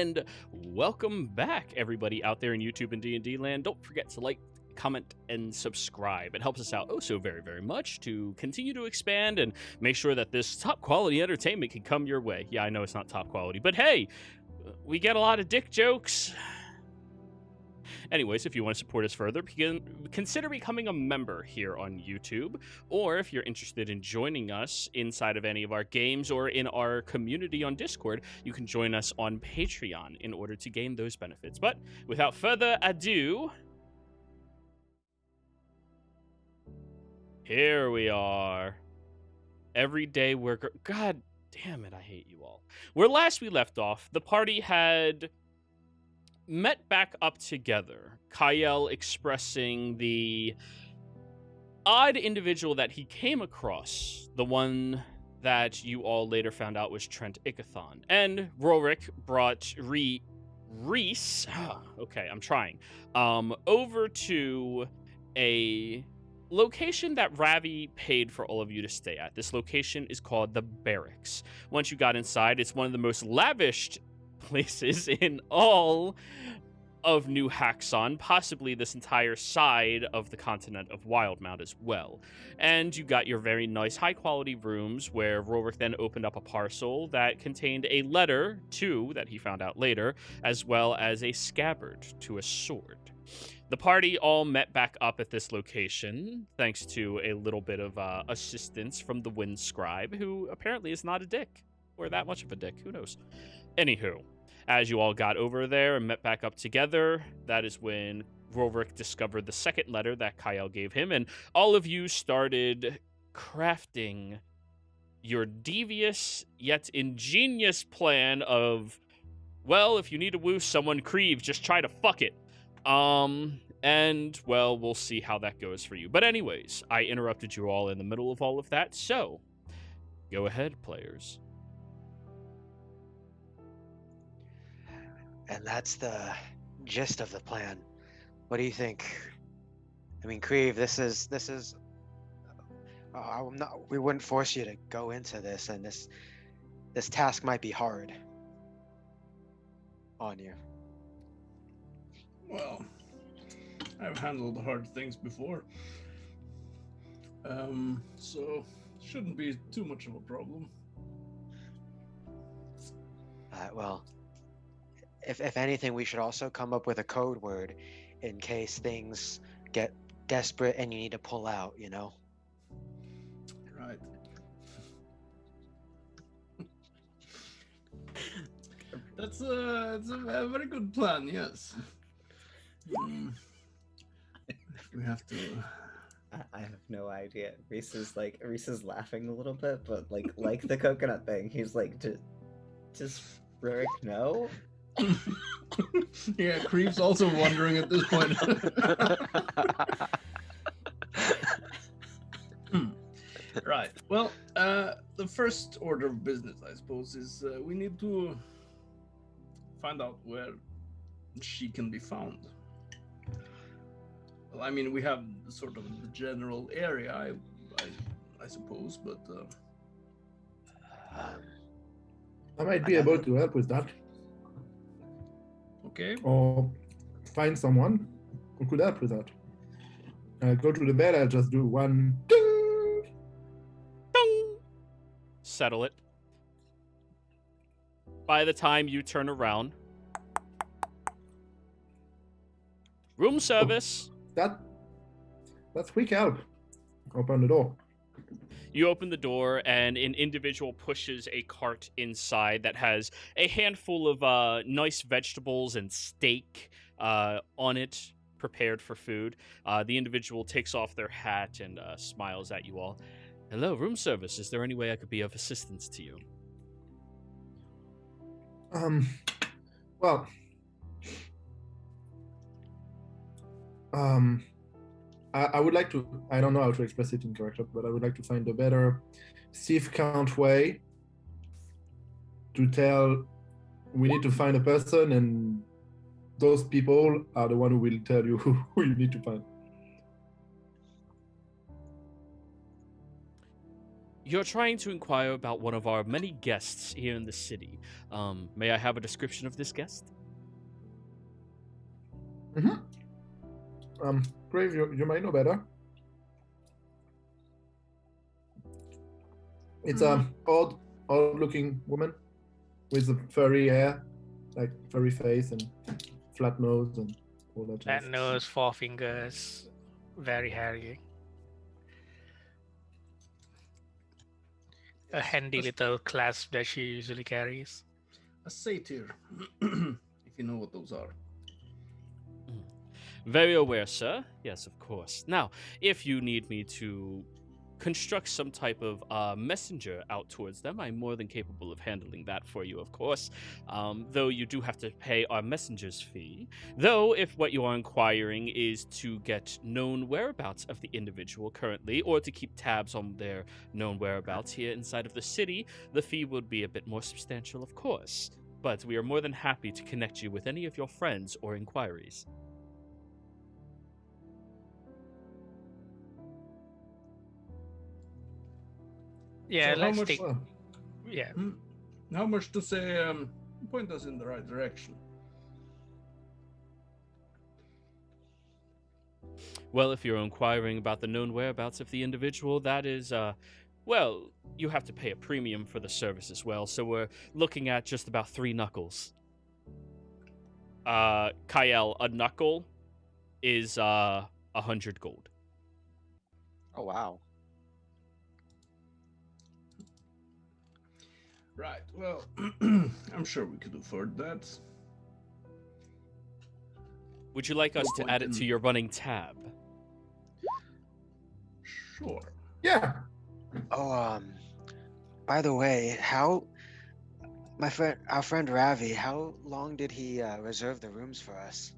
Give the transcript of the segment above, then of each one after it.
and welcome back, everybody out there in YouTube and D&D land. Don't forget to like, comment, and subscribe. It helps us out oh so very, very much to continue to expand and make sure that this top-quality entertainment can come your way. Yeah, I know it's not top quality, but hey, we get a lot of dick jokes. Anyways, if you want to support us further, consider becoming a member here on YouTube, or if you're interested in joining us inside of any of our games or in our community on Discord, you can join us on Patreon in order to gain those benefits. But without further ado, here we are. Everyday worker. God damn it, I hate you all. Where last we left off, the party had met back up together. Kyle expressing the odd individual that he came across, the one that you all later found out was Trent Ikathon. And Rorik brought Reese, okay, I'm trying, over to a location that Ravi paid for all of you to stay at. This location is called the Barracks. Once you got inside, it's one of the most lavished places in all of New Haxon, possibly this entire side of the continent of Wildemount as well. And you got your very nice high-quality rooms where Rorik then opened up a parcel that contained a letter to, that he found out later, as well as a scabbard to a sword. The party all met back up at this location, thanks to a little bit of assistance from the Wind Scribe, who apparently is not a dick, or that much of a dick, who knows. Anywho, as you all got over there and met back up together, that is when Rorik discovered the second letter that Kyle gave him, and all of you started crafting your devious yet ingenious plan of, well, if you need to woo someone, Creve, just try to fuck it. And, well, we'll see how that goes for you. But anyways, I interrupted you all in the middle of all of that, so go ahead, players. And that's the gist of the plan. What do you think? I mean, Creve, this is. We wouldn't force you to go into this, and this task might be hard on you. Well, I've handled hard things before, so shouldn't be too much of a problem. Well, if anything, we should also come up with a code word in case things get desperate and you need to pull out, you know? Right. It's a very good plan, yes. We have to. I have no idea. Reese is laughing a little bit, but like the coconut thing, he's like, just Rorik, no. Yeah, Creep's also wondering at this point. Right. Well, the first order of business, I suppose, is we need to find out where she can be found. Well, I mean, we have sort of the general area, I suppose, but I might be able to help with that. Okay. Or find someone who could help with that. I'll go to the bed, I'll just do one ding! Ding! Settle it. By the time you turn around, room service. That's quick help. Open the door. You open the door, and an individual pushes a cart inside that has a handful of nice vegetables and steak on it, prepared for food. The individual takes off their hat and smiles at you all. Hello, room service. Is there any way I could be of assistance to you? Well, I would like to, I don't know how to express it in character, but I would like to find a better thief count way to tell we need to find a person, and those people are the one who will tell you who you need to find. You're trying to inquire about one of our many guests here in the city. May I have a description of this guest? Grave, you might know better. It's a odd-looking woman with a furry hair, like furry face and flat nose and all that. That nose, 4 fingers, very hairy. A handy little clasp that she usually carries. A satyr, if you know what those are. Very aware, sir. Yes, of course. Now, if you need me to construct some type of messenger out towards them, I'm more than capable of handling that for you, of course. Though you do have to pay our messenger's fee. Though, if what you are inquiring is to get known whereabouts of the individual currently, or to keep tabs on their known whereabouts here inside of the city, the fee would be a bit more substantial, of course. But we are more than happy to connect you with any of your friends or inquiries. Yeah, So let's how much, take. Yeah. How much to say? Point us in the right direction. Well, if you're inquiring about the known whereabouts of the individual, that is, well, you have to pay a premium for the service as well, so we're looking at just about 3 knuckles. Kyle, a knuckle is 100 gold. Oh wow. Right. Well, I'm sure we could afford that. Would you like us to add it to your running tab? Sure. Yeah. Oh, by the way, how our friend Ravi, how long did he reserve the rooms for us?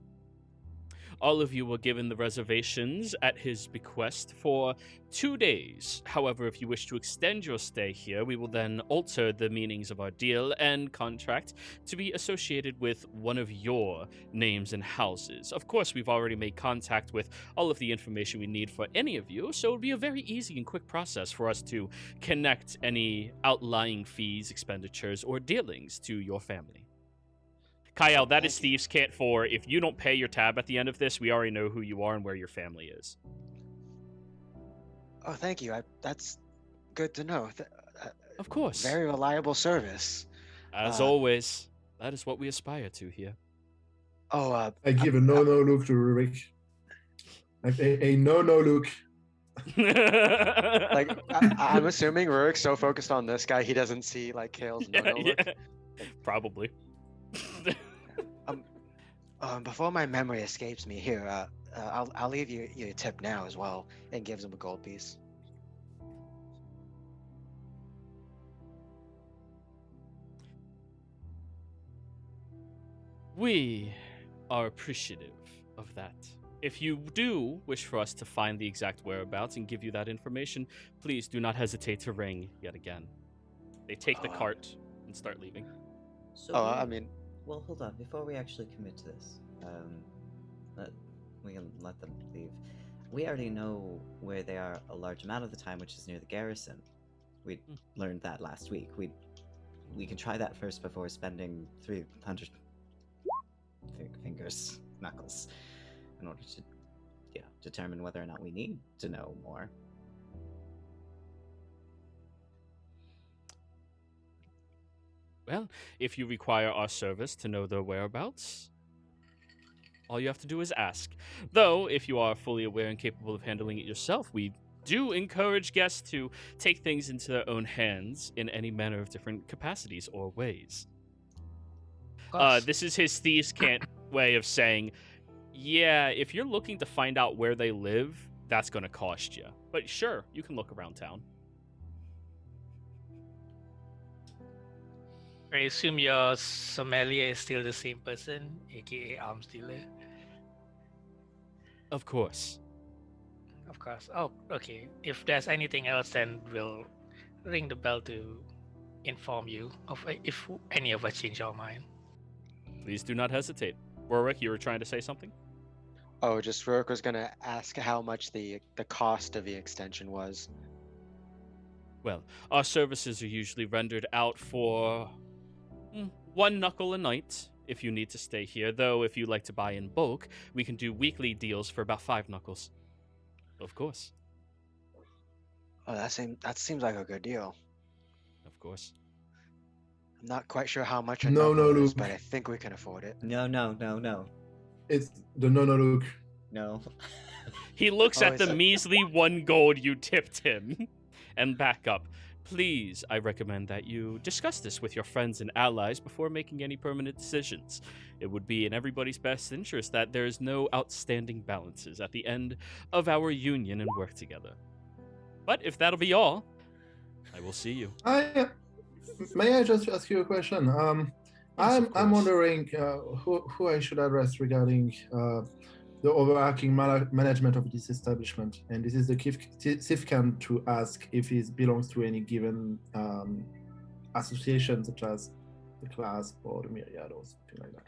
All of you were given the reservations at his bequest for 2 days. However, if you wish to extend your stay here, we will then alter the meanings of our deal and contract to be associated with one of your names and houses. Of course, we've already made contact with all of the information we need for any of you, so it would be a very easy and quick process for us to connect any outlying fees, expenditures, or dealings to your family. Kyle, that is Thank you. Steve's Cant 4. If you don't pay your tab at the end of this, we already know who you are and where your family is. Oh, thank you. That's good to know. Of course. Very reliable service. As always, that is what we aspire to here. Oh, I give a no-no look to Rurik. A no-no look. like I'm assuming Rurik's so focused on this guy he doesn't see like Kale's no-no look. Probably. Before my memory escapes me, here, I'll leave you your tip now as well, and gives him a gold piece. We are appreciative of that. If you do wish for us to find the exact whereabouts and give you that information, please do not hesitate to ring yet again. They take the cart and start leaving. So I mean, well, hold on. Before we actually commit to this, we can let them leave. We already know where they are a large amount of the time, which is near the garrison. We learned that last week. We can try that first before spending 300 fingers, knuckles, in order to, determine whether or not we need to know more. Well, if you require our service to know their whereabouts, all you have to do is ask. Though, if you are fully aware and capable of handling it yourself, we do encourage guests to take things into their own hands in any manner of different capacities or ways. This is his Thieves' Cant way of saying, yeah, if you're looking to find out where they live, that's going to cost you. But sure, you can look around town. I assume your sommelier is still the same person, aka arms dealer. Of course. Of course. Oh, okay. If there's anything else, then we'll ring the bell to inform you of if any of us change our mind. Please do not hesitate. Warwick, you were trying to say something? oh, just Rurik was gonna ask how much the cost of the extension was. Well, our services are usually rendered out for 1 knuckle a night if you need to stay here, though if you like to buy in bulk, we can do weekly deals for about 5 knuckles. Of course. Oh, that seems like a good deal. Of course. I'm not quite sure how much a No, knuckle is, Luke. but I think we can afford it. No, no, no, no, It's the no look. no. He looks Oh, at the is it- measly 1 gold you tipped him and back up. Please, I recommend that you discuss this with your friends and allies before making any permanent decisions. It would be in everybody's best interest that there is no outstanding balances at the end of our union and work together. But if that'll be all, I will see you. May I just ask you a question? Yes, of I'm course. wondering who I should address regarding the overarching management of this establishment, and this is the CIFCAN to ask if it belongs to any given association, such as the Clasp or the Myriad or something like that.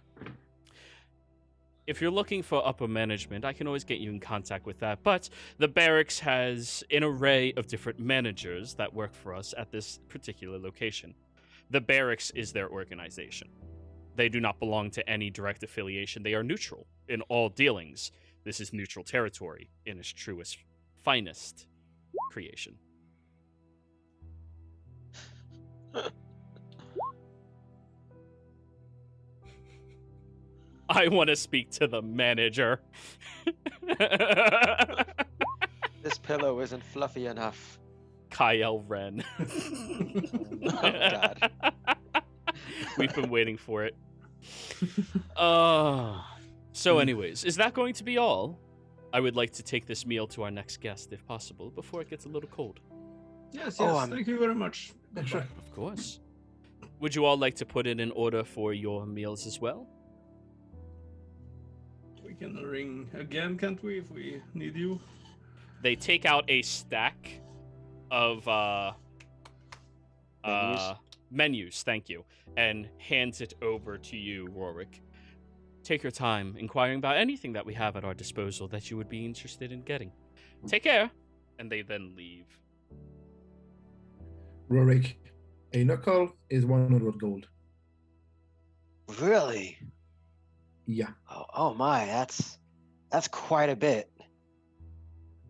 If you're looking for upper management, I can always get you in contact with that. But the Barracks has an array of different managers that work for us at this particular location. The Barracks is their organization. They do not belong to any direct affiliation. They are neutral in all dealings. This is neutral territory in its truest, finest creation. I want to speak to the manager. This pillow isn't fluffy enough. Kyle Ren. Oh, God. We've been waiting for it. So anyways, is that going to be all? I would like to take this meal to our next guest, if possible, before it gets a little cold. Yes, Oh, thank you very much. Yeah, sure. Of course. Would you all like to put it in order for your meals as well? We can ring again, can't we, if we need you? They take out a stack of menus, thank you, and hands it over to you, Rorik. Take your time inquiring about anything that we have at our disposal that you would be interested in getting. Take care. And they then leave. Rorik, a knuckle is 100 gold. Really? Yeah. Oh my, that's quite a bit.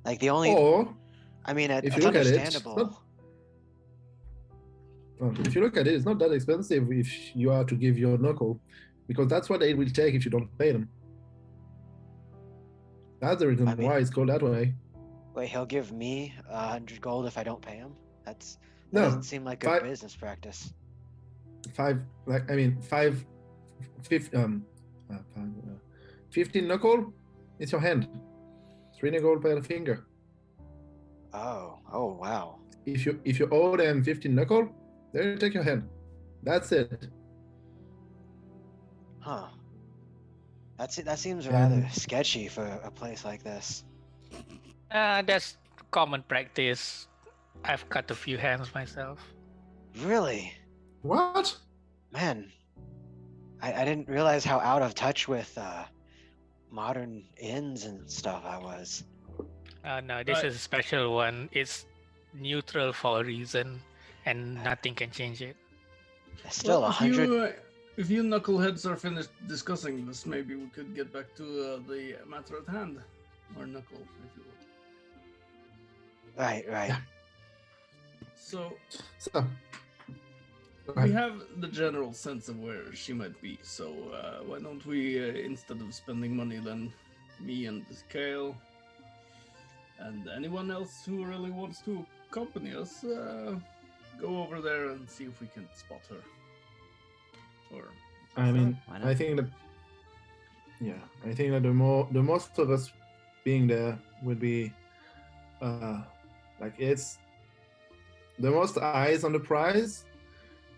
Like the only, Or I mean, if it's you look at it, understandable. if you look at it, it's not that expensive if you are to give your knuckle, because that's what they will take if you don't pay them. That's the reason I mean- why it's called that way. Wait, he'll give me 100 gold if I don't pay him? That No, doesn't seem like good fi- business practice. 15 knuckle, it's your hand. 3 gold per finger. Oh wow. If you owe them 15 knuckle, they'll take your hand. That's it. Huh. That seems rather And- sketchy for a place like this. That's common practice. I've cut a few hands myself. Really? What? Man, I didn't realize how out of touch with modern inns and stuff I was. No, this Right. is a special one. It's neutral for a reason, and nothing can change it. Still, Well, 100. If you knuckleheads are finished discussing this, maybe we could get back to the matter at hand. Or knuckle, if you will. Right. Yeah. So, So, go we ahead. have the general sense of where she might be, so why don't we, instead of spending money, then me and Kale and anyone else who really wants to accompany us, go over there and see if we can spot her. Or I mean, Why not? I think that the most of us being there would be like it's the most eyes on the prize,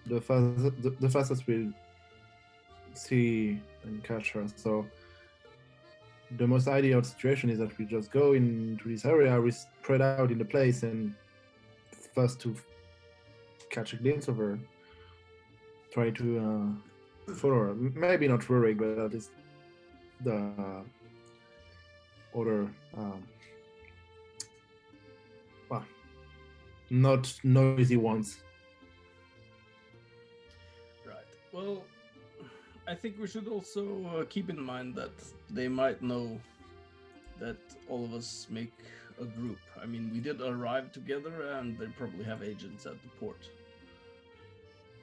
the fastest we'll see and catch her. So the most ideal situation is that we just go into this area, we spread out in the place, and first to catch a glimpse of her, try to follow her. Maybe not Rurik, but at least the other not noisy ones. Right. Well, I think we should also keep in mind that they might know that all of us make a group. I mean, we did arrive together, and they probably have agents at the port.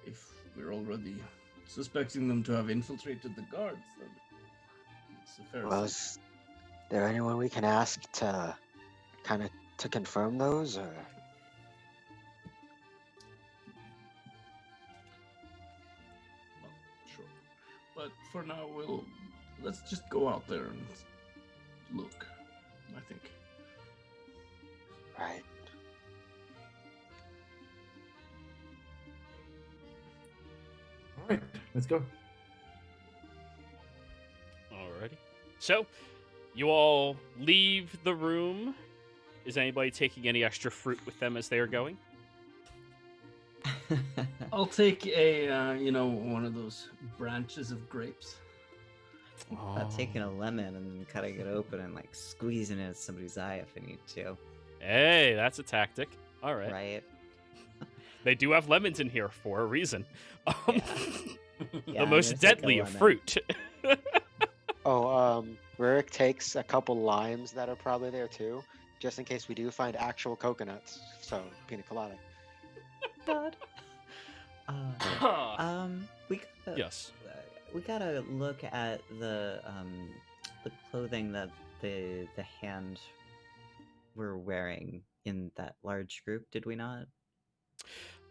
If we're already suspecting them to have infiltrated the guards, then it's a fair Well, thing. is there anyone we can ask to to confirm those, or? Well, sure. But for now, let's just go out there and look, I think. Right. All right, let's go. Alrighty. So, you all leave the room. Is anybody taking any extra fruit with them as they are going? I'll take a, one of those branches of grapes. About taking a lemon and cutting it open and like squeezing it at somebody's eye if I need to. Hey, that's a tactic. All right. Right? They do have lemons in here for a reason. Yeah, The I'm most gonna take a deadly of lemon. fruit. Oh, Rurik takes a couple limes that are probably there too, just in case we do find actual coconuts. So, pina colada. God. Yes. We gotta look at the clothing that the hand were wearing in that large group. Did we not?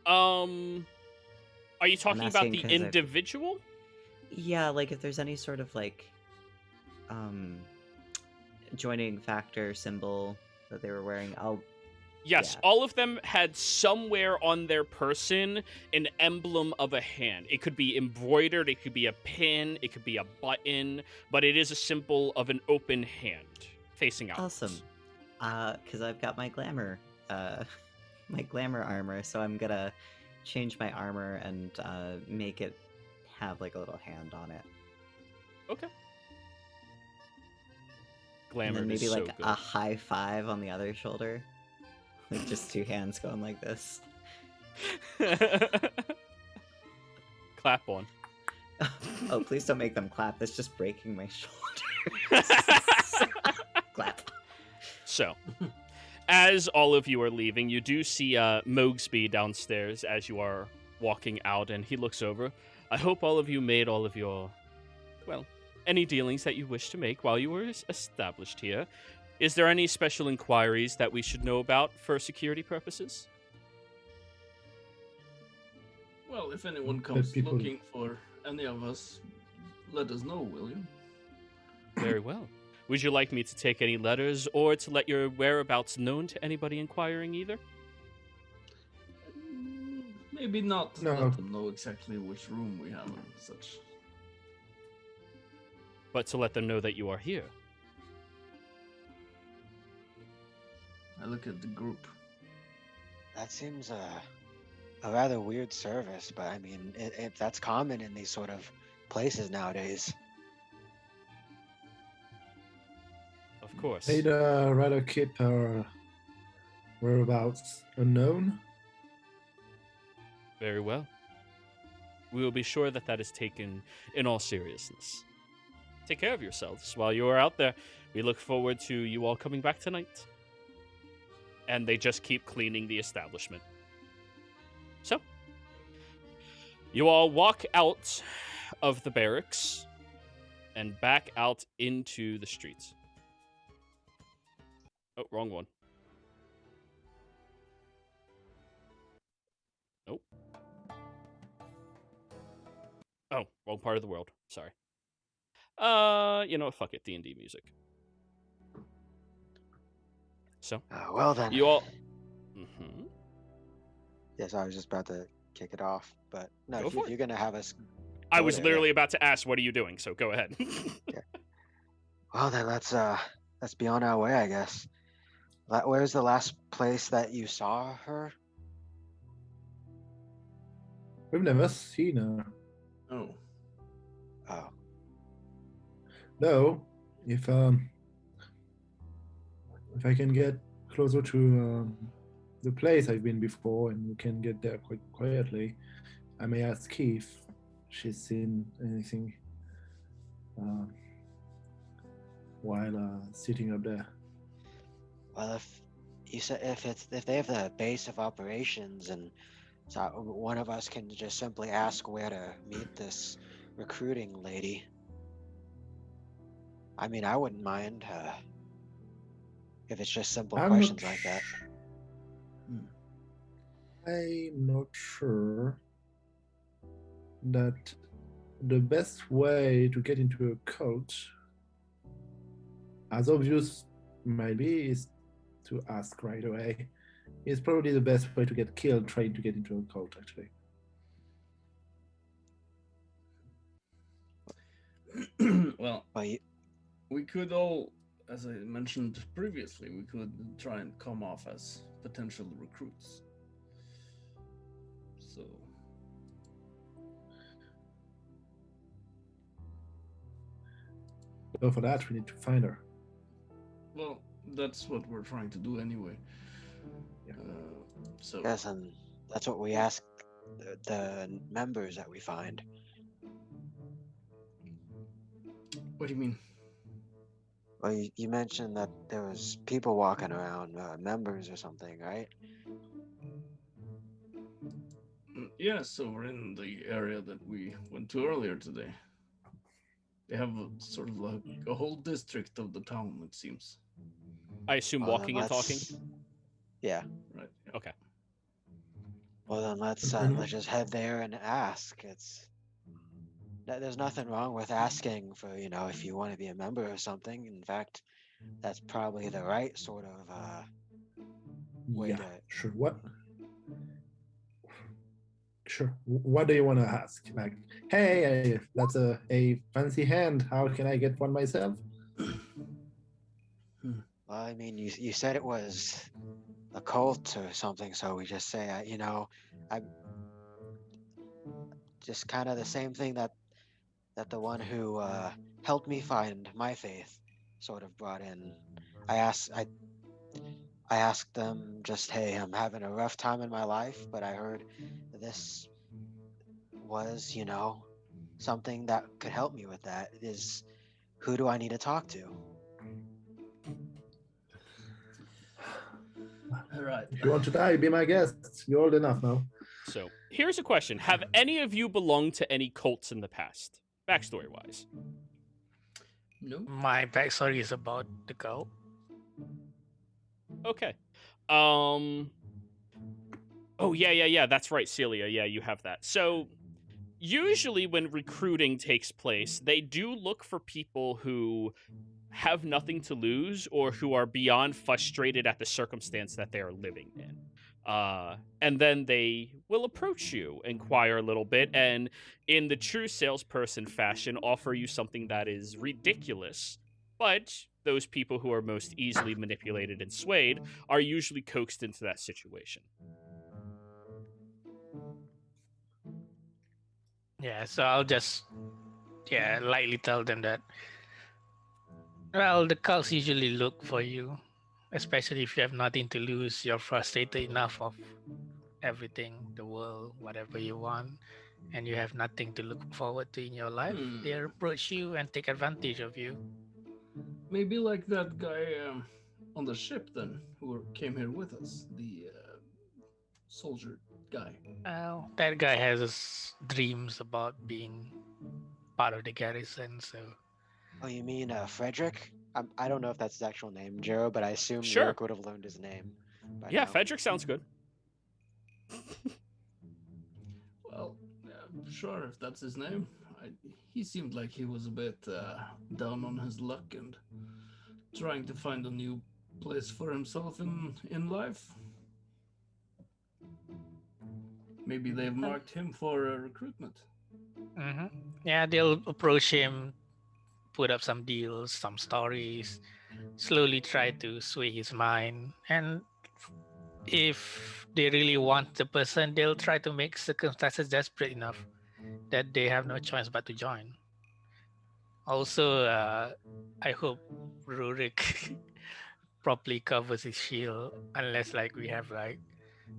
Are you talking about asking the 'cause I've- individual? Yeah, like if there's any sort of like joining factor symbol that they were wearing. Yes, Yeah. all of them had somewhere on their person an emblem of a hand. It could be embroidered, it could be a pin, it could be a button, but it is a symbol of an open hand facing out. Awesome. Because I've got my glamour, my glamour armor, so I'm gonna change my armor and make it have like a little hand on it, Okay. and Glamour then is maybe so like a high five on the other shoulder, like just two hands going like this. good. Clap on. Oh, please don't make them clap. That's just breaking my shoulder. Clap. So, as all of you are leaving, you do see Mogsby downstairs as you are walking out, and he looks over. I hope all of you made all of your, well, any dealings that you wish to make while you were established here. Is there any special inquiries that we should know about for security purposes? Well, if anyone Let comes people- looking for any of us, let us know, will you? Very well. Would you like me to take any letters or to let your whereabouts known to anybody inquiring either? Maybe not No. let them know exactly which room we have and such. But to let them know that you are here. I look at the group. That seems a rather weird service, but I mean, if that's common in these sort of places nowadays. Of course. They'd rather keep our whereabouts unknown. Very well. We will be sure that that is taken in all seriousness. Take care of yourselves while you are out there. We look forward to you all coming back tonight. And they just keep cleaning the establishment. So, you all walk out of the barracks and back out into the streets. Oh, wrong one. Nope. Oh, wrong part of the world. Sorry. You know what? Fuck it. D&D music. So, Well then. you all... Mm-hmm. Yes, I was just about to kick it off, but no, Go if, for if you're gonna have us. I go was there, literally about to ask, what are you doing? So go ahead. Well then, let's be on our way, I guess. Where's the last place that you saw her? We've never seen her. Oh, Oh, Though, if I can get closer to the place I've been before, and you can get there quite quietly. I may ask if she's seen anything while sitting up there. Well, if you said if they have the base of operations, and so one of us can just simply ask where to meet this recruiting lady. I mean, I wouldn't mind if it's just simple I'm questions not like that. I'm not sure that the best way to get into a cult, as obvious might be, is to ask right away. It's probably the best way to get killed trying to get into a cult, actually. Well, we could all, as I mentioned previously, we could try and come off as potential recruits. So, So for that, we need to find her. well, that's what we're trying to do anyway. Yeah. So, Yes, and that's what we ask the members that we find. what do you mean? Well, you mentioned that there was people walking around, members or something, right? Yeah, so we're in the area that we went to earlier today. They have a, sort of like a whole district of the town, it seems. I assume Well, then walking and talking. Yeah. Right. Yeah. Okay. Well, then let's just head there and ask. There's nothing wrong with asking for, if you want to be a member or something. In fact, that's probably the right sort of way Yeah, to. sure. What? Sure. What do you want to ask? Like, hey, that's a fancy hand. How can I get one myself? Well, I mean, you said it was a cult or something, so we just say, I just kind of the same thing that the one who helped me find my faith sort of brought in. I asked them just, hey, I'm having a rough time in my life, but I heard this was, something that could help me with that. Who do I need to talk to? All right. If you want to die, be my guest. You're old enough now. So here's a question: have any of you belonged to any cults in the past, backstory wise? No. My backstory is about the cult. Okay. Oh yeah. That's right, Celia. Yeah, you have that. So usually when recruiting takes place, they do look for people who have nothing to lose or who are beyond frustrated at the circumstance that they are living in. And then they will approach you, inquire a little bit, and in the true salesperson fashion, offer you something that is ridiculous. But those people who are most easily manipulated and swayed are usually coaxed into that situation. Yeah, so I'll just lightly tell them that. Well, the cults usually look for you, especially if you have nothing to lose. You're frustrated enough of everything, the world, whatever you want, and you have nothing to look forward to in your life. They approach you and take advantage of you. Maybe like that guy on the ship then, who came here with us, the soldier guy. Well, that guy has his dreams about being part of the garrison, so. Oh, you mean Frederick? I don't know if that's his actual name, Joe, but I assume Sure. Rick would have learned his name. Yeah, now. Frederick sounds good. Well, sure, if that's his name. He seemed like he was a bit down on his luck and trying to find a new place for himself in life. Maybe they've marked him for recruitment. Mm-hmm. Yeah, they'll approach him, put up some deals, some stories, slowly try to sway his mind. And if they really want the person, they'll try to make circumstances desperate enough that they have no choice but to join. Also, I hope Rurik properly covers his shield, unless like we have like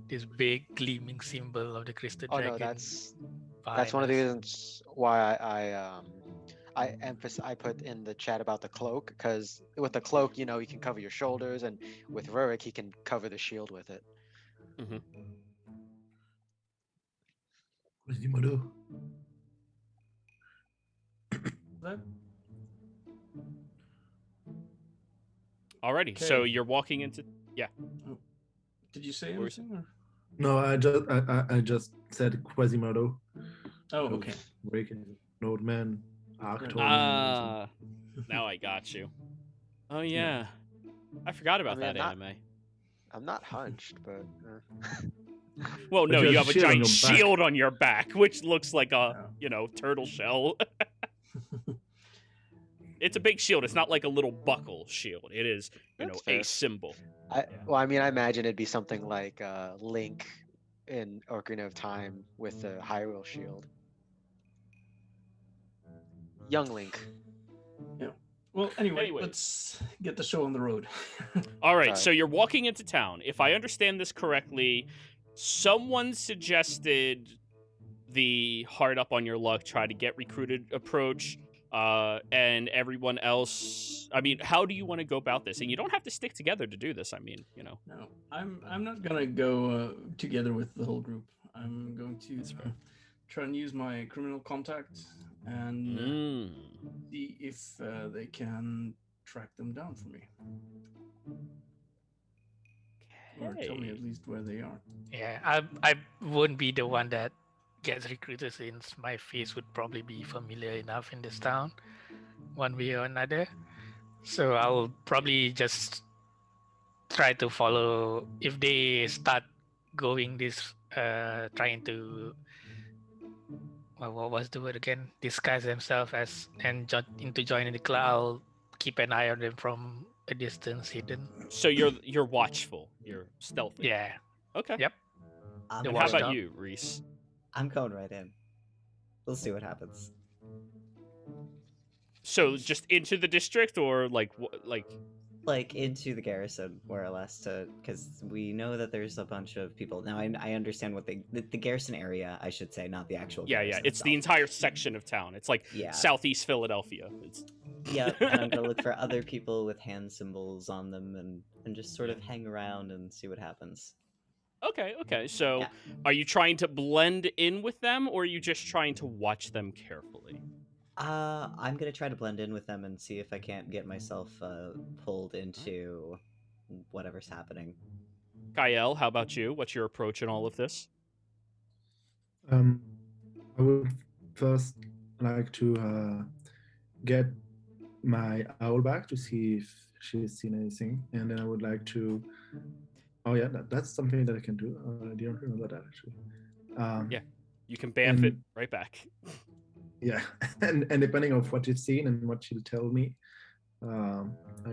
this big gleaming symbol of the crystal Oh dragon. no, that's behind one of the us. reasons why I put in the chat about the cloak, because with the cloak, you know, you can cover your shoulders, and with Rurik, he can cover the shield with it. Mm-hmm. Quasimodo. That Alrighty, so Okay. you're walking into. did you say What were you anything? Or? No, I just said Quasimodo. Oh, Of okay. Rick and an old man, Arctor. Ah, now I got you. Oh yeah, I forgot about mean, that anime. I'm not hunched, but Well, But no, you you have have a a shield on giant your back. shield on your back, which looks like a Yeah. turtle shell. It's a big shield. It's not like a little buckle shield. It is, That's a fair. symbol. well, I mean, I imagine it'd be something like Link in Ocarina of Time with the Hyrule shield. Young Link. Well, anyway, Anyways. let's get the show on the road. All right, Alright. so you're walking into town. If I understand this correctly, someone suggested the hard up on your luck, try to get recruited approach, and everyone else. I mean, how do you want to go about this? And you don't have to stick together to do this. I mean, No, I'm not gonna go together with the whole group. I'm going to That's fair. try and use my criminal contact and see if they can track them down for me, or tell me Okay. at least where they are. Yeah, I wouldn't be the one that gets recruited, since my face would probably be familiar enough in this town, one way or another. So I'll probably just try to follow. If they start going this, trying to, what was the word again? Disguise themselves as and into joining the club. I'll keep an eye on them from a distance, hidden. So you're watchful. You're stealthy. Yeah. Okay. Yep. I'm The And how about watchdog. you, Reese? I'm going right in. We'll see what happens. So just into the district, or like Like into the garrison, more or less, because we know that there's a bunch of people. Now I understand what the garrison area, I should say, not the actual. yeah, garrison it's the itself. entire section of town. It's like Yeah. Southeast Philadelphia. It's Yep, and I'm gonna look for other people with hand symbols on them, and just sort of hang around and see what happens. Okay. So, Yeah. are you trying to blend in with them, or are you just trying to watch them carefully? I'm gonna try to blend in with them and see if I can't get myself pulled into whatever's happening. Kael, how about you? What's your approach in all of this? I would first like to get my owl back to see if she's seen anything, and then I would like to. Oh yeah, that's something that I can do. I didn't remember that actually. Yeah. You can bamf it and- right back. Yeah, and depending on what she's seen and what she'll tell me, I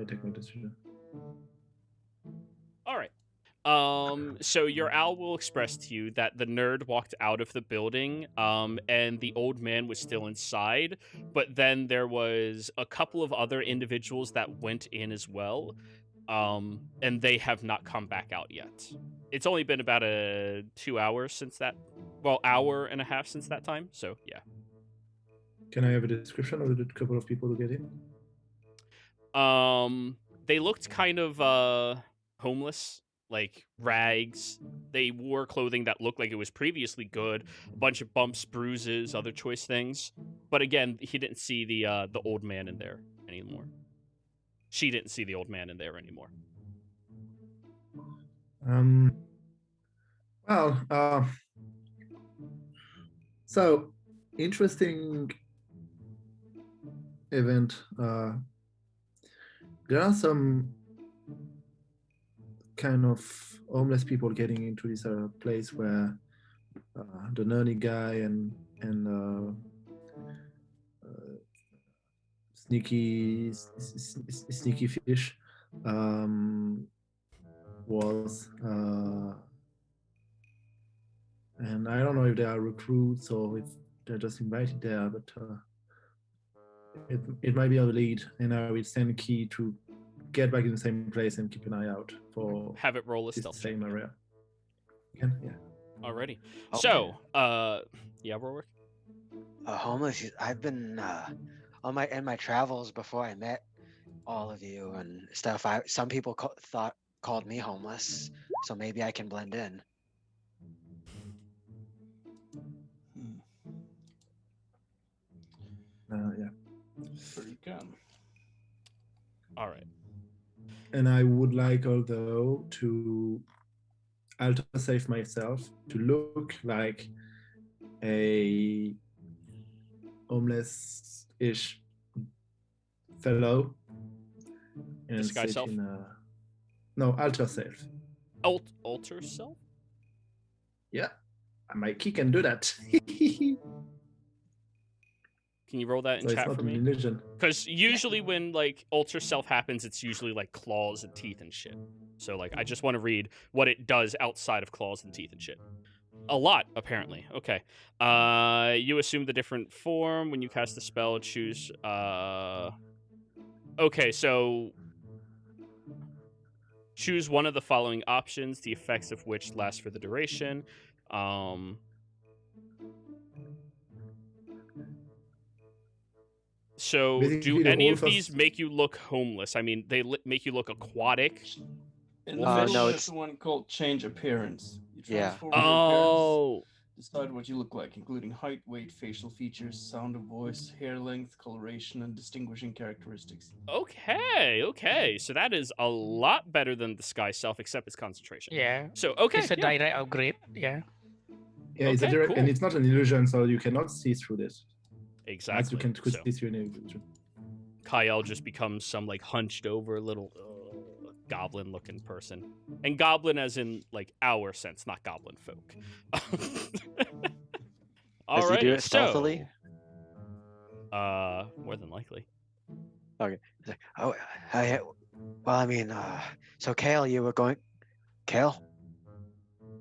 take my decision. All right. So your owl will express to you that the nerd walked out of the building, and the old man was still inside, but then there was a couple of other individuals that went in as well, and they have not come back out yet. It's only been about 2 hours since that, hour and a half since that time, so yeah. Can I have a description of the couple of people who get in? They looked kind of homeless, like rags. They wore clothing that looked like it was previously good, a bunch of bumps, bruises, other choice things. But again, he didn't see the old man in there anymore. She didn't see the old man in there anymore. So interesting event. There are some kind of homeless people getting into this place where the nerdy guy and sneaky fish was, and I don't know if they are recruits or if they're just invited there, but it might be a lead, and I will send Key to get back in the same place and keep an eye out for Have it roll a this stealth check. same area. Again, yeah. Alrighty. Oh, So, yeah, Warwick. Homeless. I've been in my travels before I met all of you and stuff. Some people called me homeless, so maybe I can blend in. Yeah. Sure you can. All right. And I would like, although, to alter save myself to look like a homeless-ish fellow and Disguise sit self? in a no alter self. Alter self? Yeah, my key can do that. Can you roll that in So it's chat not for an me? illusion. Because usually when like alter self happens, it's usually like claws and teeth and shit. So like I just want to read what it does outside of claws and teeth and shit. A lot, apparently. Okay. You assume the different form when you cast the spell. Choose. Okay, so choose one of the following options, the effects of which last for the duration. So, Basically, do the any whole of these first- make you look homeless? I mean, they make you look aquatic. In the Oh, middle, no, there's it's- one called change appearance. You Yeah. transform your appearance, Oh, decide what you look like, including height, weight, facial features, sound of voice, hair length, coloration, and distinguishing characteristics. okay. So that is a lot better than the sky self, except its concentration. Yeah. So okay, It's a yeah. direct upgrade. Yeah. Yeah, it's a Okay, direct, cool. and it's not an illusion, so you cannot see through this. Exactly. As you can So see through an illusion. Kyle just becomes some like hunched over little goblin looking person, and goblin as in like our sense, not goblin folk. Does he do Alrighty, it stealthily? More than likely. Okay. He's like, oh, well, I mean, so Kale, you were going. Kale?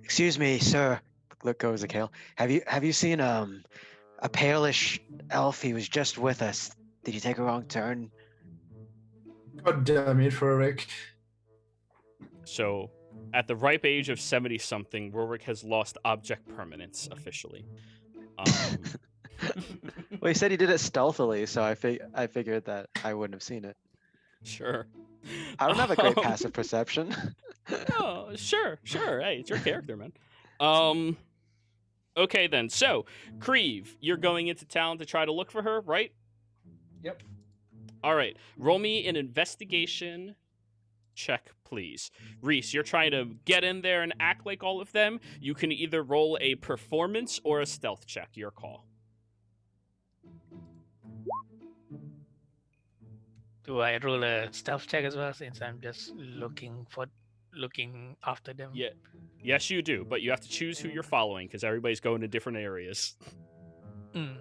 Excuse me, sir. Look goes to Kale. Have you seen a palish elf? He was just with us. Did you take a wrong turn? God damn it, Rorik. So, at the ripe age of 70-something, Warwick has lost object permanence officially. Well, he said he did it stealthily, so I figured that I wouldn't have seen it. Sure. I don't have a great passive perception. Oh, sure. Hey, it's your character, man. Okay then. So, Creve, you're going into town to try to look for her, right? Yep. All right. Roll me an investigation check, please. Reese, you're trying to get in there and act like all of them. You can either roll a performance or a stealth check. Your call. Do I roll a stealth check as well, since I'm just looking after them? Yeah. Yes, you do, but you have to choose who you're following because everybody's going to different areas. Mm.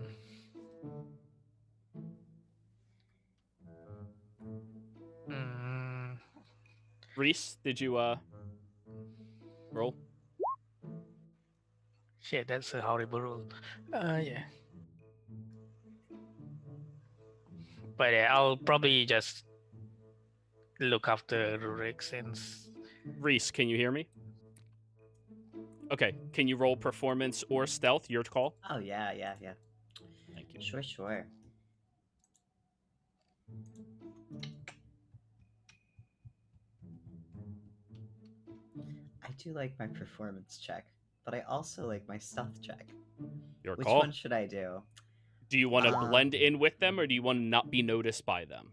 Mm. Reese, did you roll? Shit, that's a horrible roll. Yeah. But I'll probably just look after Rurik since. Reese, can you hear me? Okay, can you roll performance or stealth? Your call. Oh yeah. Thank you. Sure. I do like my performance check, but I also like my stealth check. Your Which call. one should I do? Do you want to blend in with them, or do you want to not be noticed by them?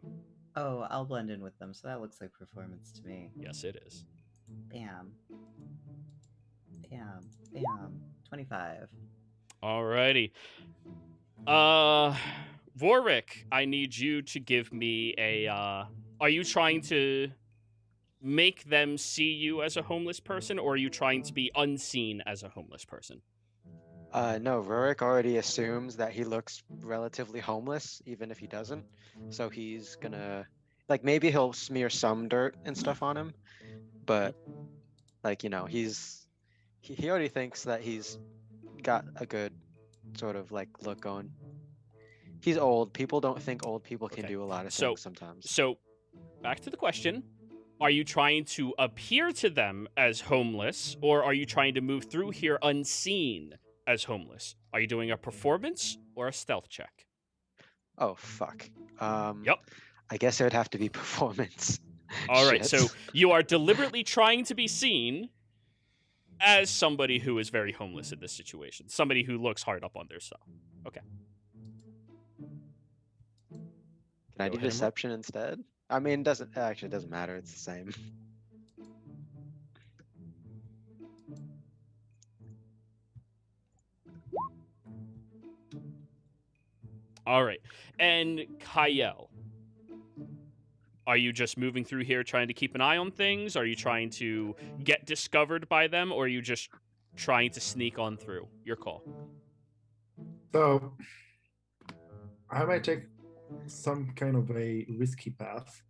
Oh, I'll blend in with them, so that looks like performance to me. Yes, it is. Bam. 25. Alrighty. Warwick, I need you to give me a, are you trying to make them see you as a homeless person, or are you trying to be unseen as a homeless person? No, Rurik already assumes that he looks relatively homeless, even if he doesn't. So he's gonna, like, maybe he'll smear some dirt and stuff on him, but, like, you know, he already thinks that he's got a good sort of like look going. He's old. People don't think old people can Okay. do a lot of So- things sometimes. So, back to the question. Are you trying to appear to them as homeless, or are you trying to move through here unseen as homeless? Are you doing a performance or a stealth check? Oh fuck. Yep. I guess it would have to be performance. All right, Shit. so you are deliberately trying to be seen as somebody who is very homeless in this situation. Somebody who looks hard up on their stuff. Okay. Can I Go do ahead and roll. deception instead? I mean, doesn't matter. It's the same. All right. And Kyle, are you just moving through here trying to keep an eye on things? Are you trying to get discovered by them, or are you just trying to sneak on through? Your call. So I might take some kind of a risky path,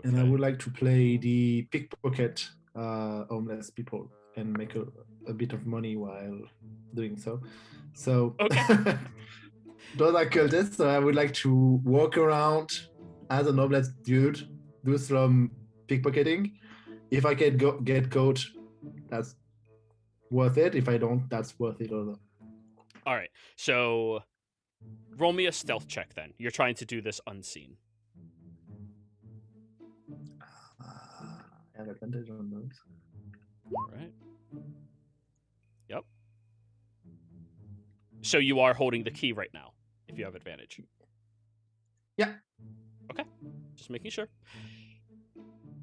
and I Okay. would like to play the pickpocket homeless people and make a bit of money while doing so. So Okay. those are cultists, so I would like to walk around as a homeless dude, do some pickpocketing. If I can get caught, that's worth it. If I don't, that's worth it also. All right. So roll me a stealth check then. You're trying to do this unseen. I have advantage on those. All right. Yep. So you are holding the key right now, if you have advantage. Yeah. Okay. Just making sure.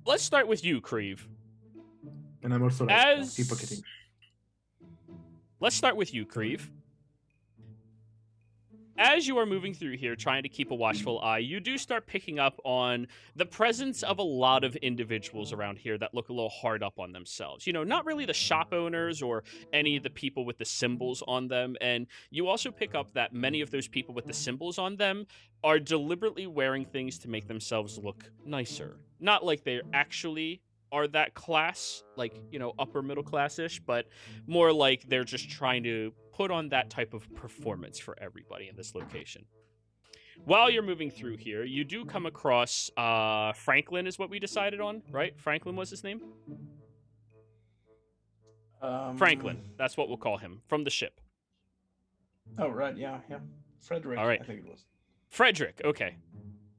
Let's start with you, Creve. And I'm also like pickpocketing. Let's start with you, Creve. As you are moving through here, trying to keep a watchful eye, you do start picking up on the presence of a lot of individuals around here that look a little hard up on themselves. You know, not really the shop owners or any of the people with the symbols on them. And you also pick up that many of those people with the symbols on them are deliberately wearing things to make themselves look nicer. Not like they actually are that class, like, you know, upper middle class-ish, but more like they're just trying to put on that type of performance for everybody in this location. While you're moving through here, you do come across Franklin is what we decided on, right? Franklin was his name? Franklin, that's what we'll call him, from the ship. Oh, right, yeah. Frederick, All right. I think it was. Frederick, okay.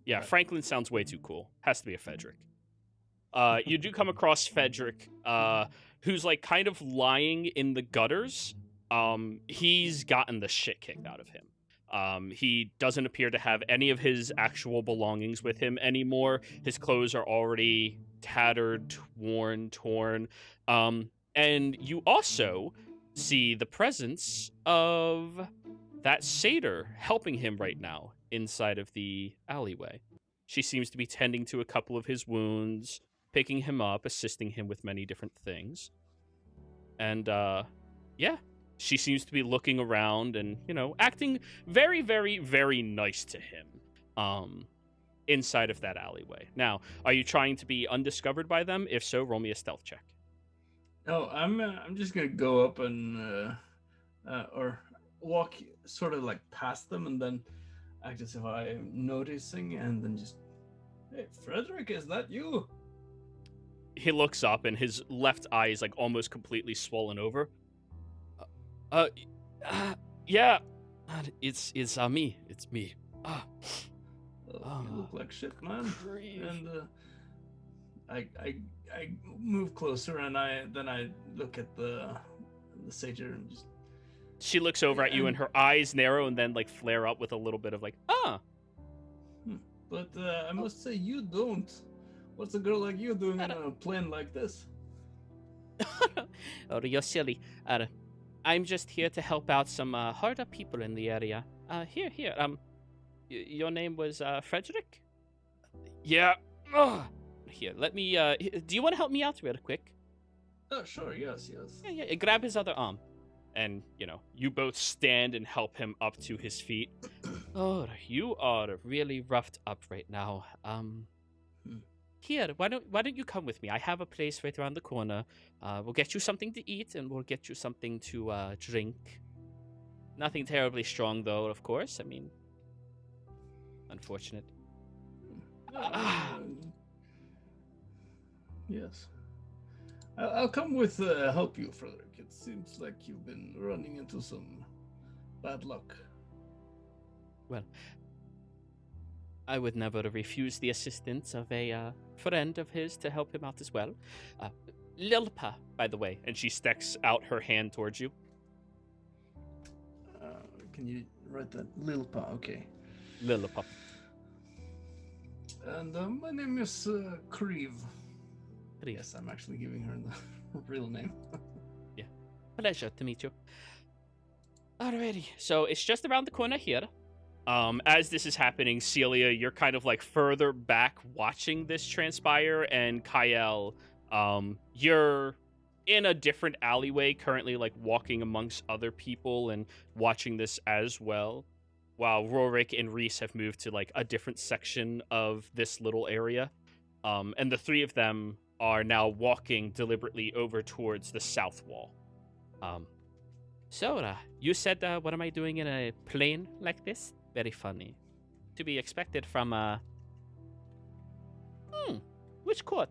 Yeah, Right. Franklin sounds way too cool. Has to be a Frederick. You do come across Frederick, who's like kind of lying in the gutters. He's gotten the shit kicked out of him. He doesn't appear to have any of his actual belongings with him anymore. His clothes are already tattered, worn, torn. And you also see the presence of that satyr helping him right now inside of the alleyway. She seems to be tending to a couple of his wounds, picking him up, assisting him with many different things. And, yeah, she seems to be looking around and, you know, acting very, very, very nice to him, inside of that alleyway. Now, are you trying to be undiscovered by them? If so, roll me a stealth check. No, I'm just gonna go up and or walk sort of like past them and then act as if I'm noticing and then just, hey, Frederick, is that you? He looks up and his left eye is like almost completely swollen over. Yeah, it's me. It's me. You look like shit, man. Creve. And I move closer and I look at the satyr and just. She looks over at you and her eyes narrow and then like flare up with a little bit of like, But I must say you don't. What's a girl like you doing on a plane like this? Oh, you're silly. I'm just here to help out some hard up people in the area. Here. Your name was Frederick? Yeah. Here, let me. Do you want to help me out real quick? Oh, sure, yes. Yeah. Grab his other arm, and you know, you both stand and help him up to his feet. Oh, you are really roughed up right now. Here, why don't you come with me? I have a place right around the corner. We'll get you something to eat, and we'll get you something to drink. Nothing terribly strong, though, of course. I mean, unfortunate. Yes. I'll come with help you, Frederick. It seems like you've been running into some bad luck. Well, I would never refuse the assistance of a friend of his to help him out as well. Lilpa, by the way, and she sticks out her hand towards you. Can you write that? Lilpa, okay. Lilpa. And my name is Creve. Creve. Yes, I'm actually giving her the real name. Yeah. Pleasure to meet you. Alrighty. So it's just around the corner here. As this is happening, Celia, you're kind of like further back watching this transpire, and Kyle, you're in a different alleyway currently, like walking amongst other people and watching this as well, while Rorik and Reese have moved to like a different section of this little area. And the three of them are now walking deliberately over towards the south wall. So, you said, what am I doing in a plane like this? Very funny. To be expected from, which court?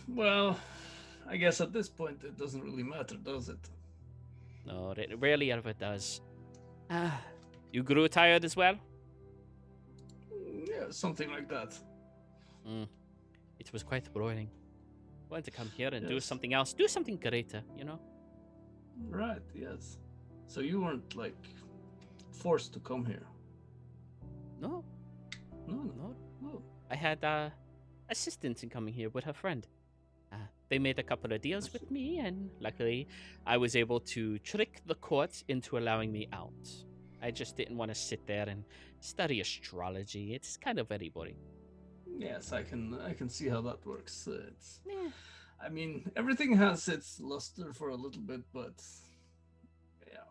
Well, I guess at this point it doesn't really matter, does it? No, it rarely ever does. You grew tired as well? Yeah, something like that. It was quite boring. Wanted to come here and do Yes. something else. Do something greater, you know? Right, yes. So you weren't, like, forced to come here? No, No. I had, assistance in coming here with her friend. They made a couple of deals with me, and luckily I was able to trick the court into allowing me out. I just didn't want to sit there and study astrology. It's kind of very boring. Yes, I can see how that works. It's, Eh. I mean, everything has its luster for a little bit, but yeah,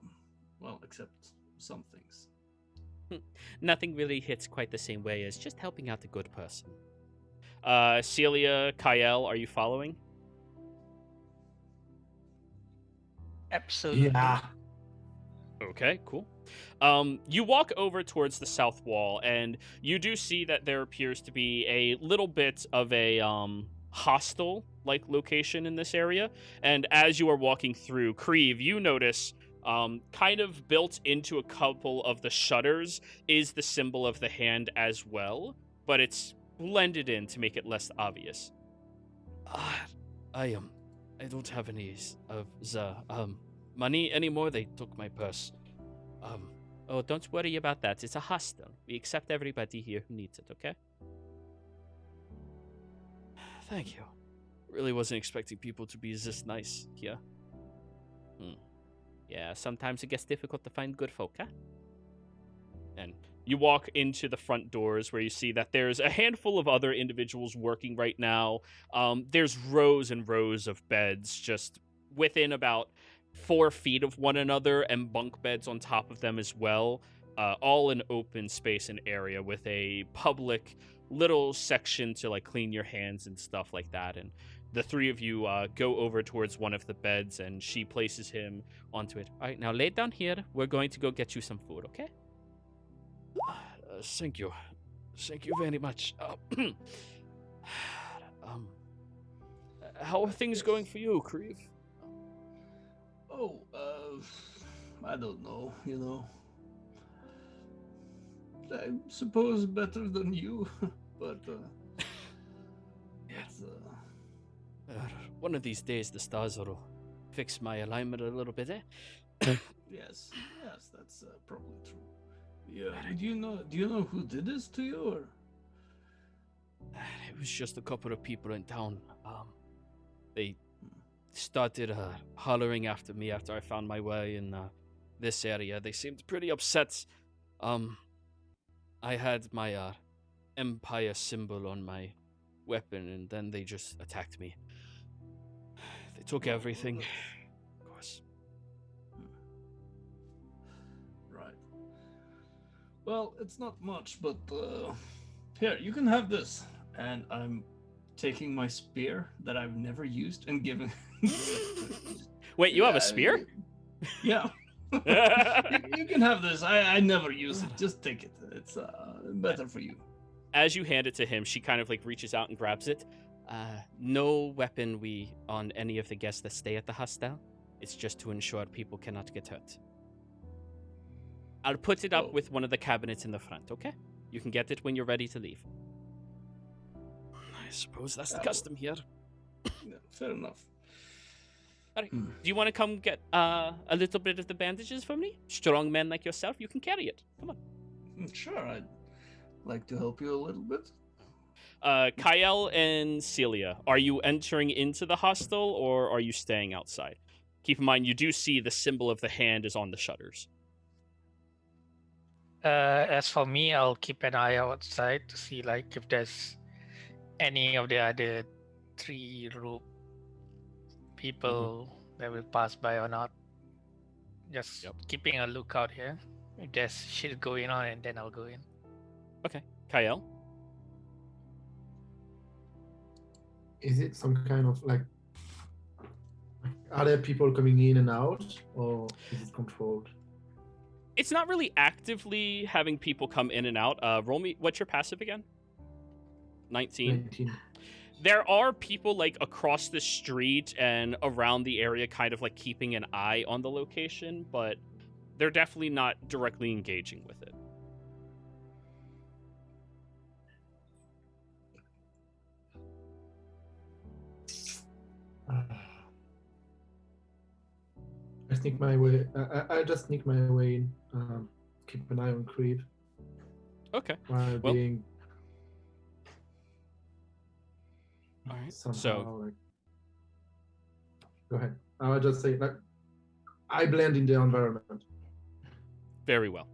well, except some things. Nothing really hits quite the same way as just helping out a good person. Celia, Kyle, are you following? Absolutely. Yeah. Okay, cool. You walk over towards the south wall, and you do see that there appears to be a little bit of a hostel-like location in this area. And as you are walking through, Creve, you notice kind of built into a couple of the shutters is the symbol of the hand as well, but it's blended in to make it less obvious. I don't have any of the money anymore. They took my purse. Oh, don't worry about that. It's a hostel. We accept everybody here who needs it, okay? Thank you. Really wasn't expecting people to be this nice here. Yeah, sometimes it gets difficult to find good folk, huh? And you walk into the front doors where you see that there's a handful of other individuals working right now. There's rows and rows of beds just within about 4 feet of one another, and bunk beds on top of them as well. All an open space and area with a public little section to like clean your hands and stuff like that. And the three of you go over towards one of the beds, and she places him onto it. All right, now lay down here. We're going to go get you some food, okay? Thank you. Thank you very much. How are things going for you, Creve? Oh, I don't know, you know. I suppose better than you, but it's, one of these days the stars will fix my alignment a little bit, eh? yes, that's probably true. Yeah. Do you know who did this to you, or? It was just a couple of people in town. They started hollering after me after I found my way in this area. They seemed pretty upset. I had my Empire symbol on my weapon, and then they just attacked me. They took everything, of course. Right. Well, it's not much, but here, you can have this. And I'm taking my spear that I've never used and giving. Wait, you have a spear? Yeah. you can have this. I never use it. Just take it. It's better for you. as you hand it to him, she kind of like reaches out and grabs it. No weapon on any of the guests that stay at the hostel. It's just to ensure people cannot get hurt. I'll put it up with one of the cabinets in the front, okay? You can get it when you're ready to leave. I suppose that's the custom here. Yeah, fair enough. All right. Do you want to come get a little bit of the bandages for me? Strong men like yourself, you can carry it. Come on. Sure, I'd like to help you a little bit. Kyle and Celia, are you entering into the hostel or are you staying outside? Keep in mind, you do see the symbol of the hand is on the shutters. As for me, I'll keep an eye outside to see like if there's any of the other 3 rope people that will pass by or not. Just keeping a lookout here. If there's shit going on, and then I'll go in. Okay. Kyle? Is it some kind of like, are there people coming in and out, or is it controlled? It's not really actively having people come in and out. Roll me, what's your passive again? 19. 19. There are people like across the street and around the area kind of like keeping an eye on the location, but they're definitely not directly engaging with it. I sneak my way. I just sneak my way in. Keep an eye on Creep. Okay. While Well, being all right. somehow So, like. Go ahead. I would just say like, I blend in the environment. very well.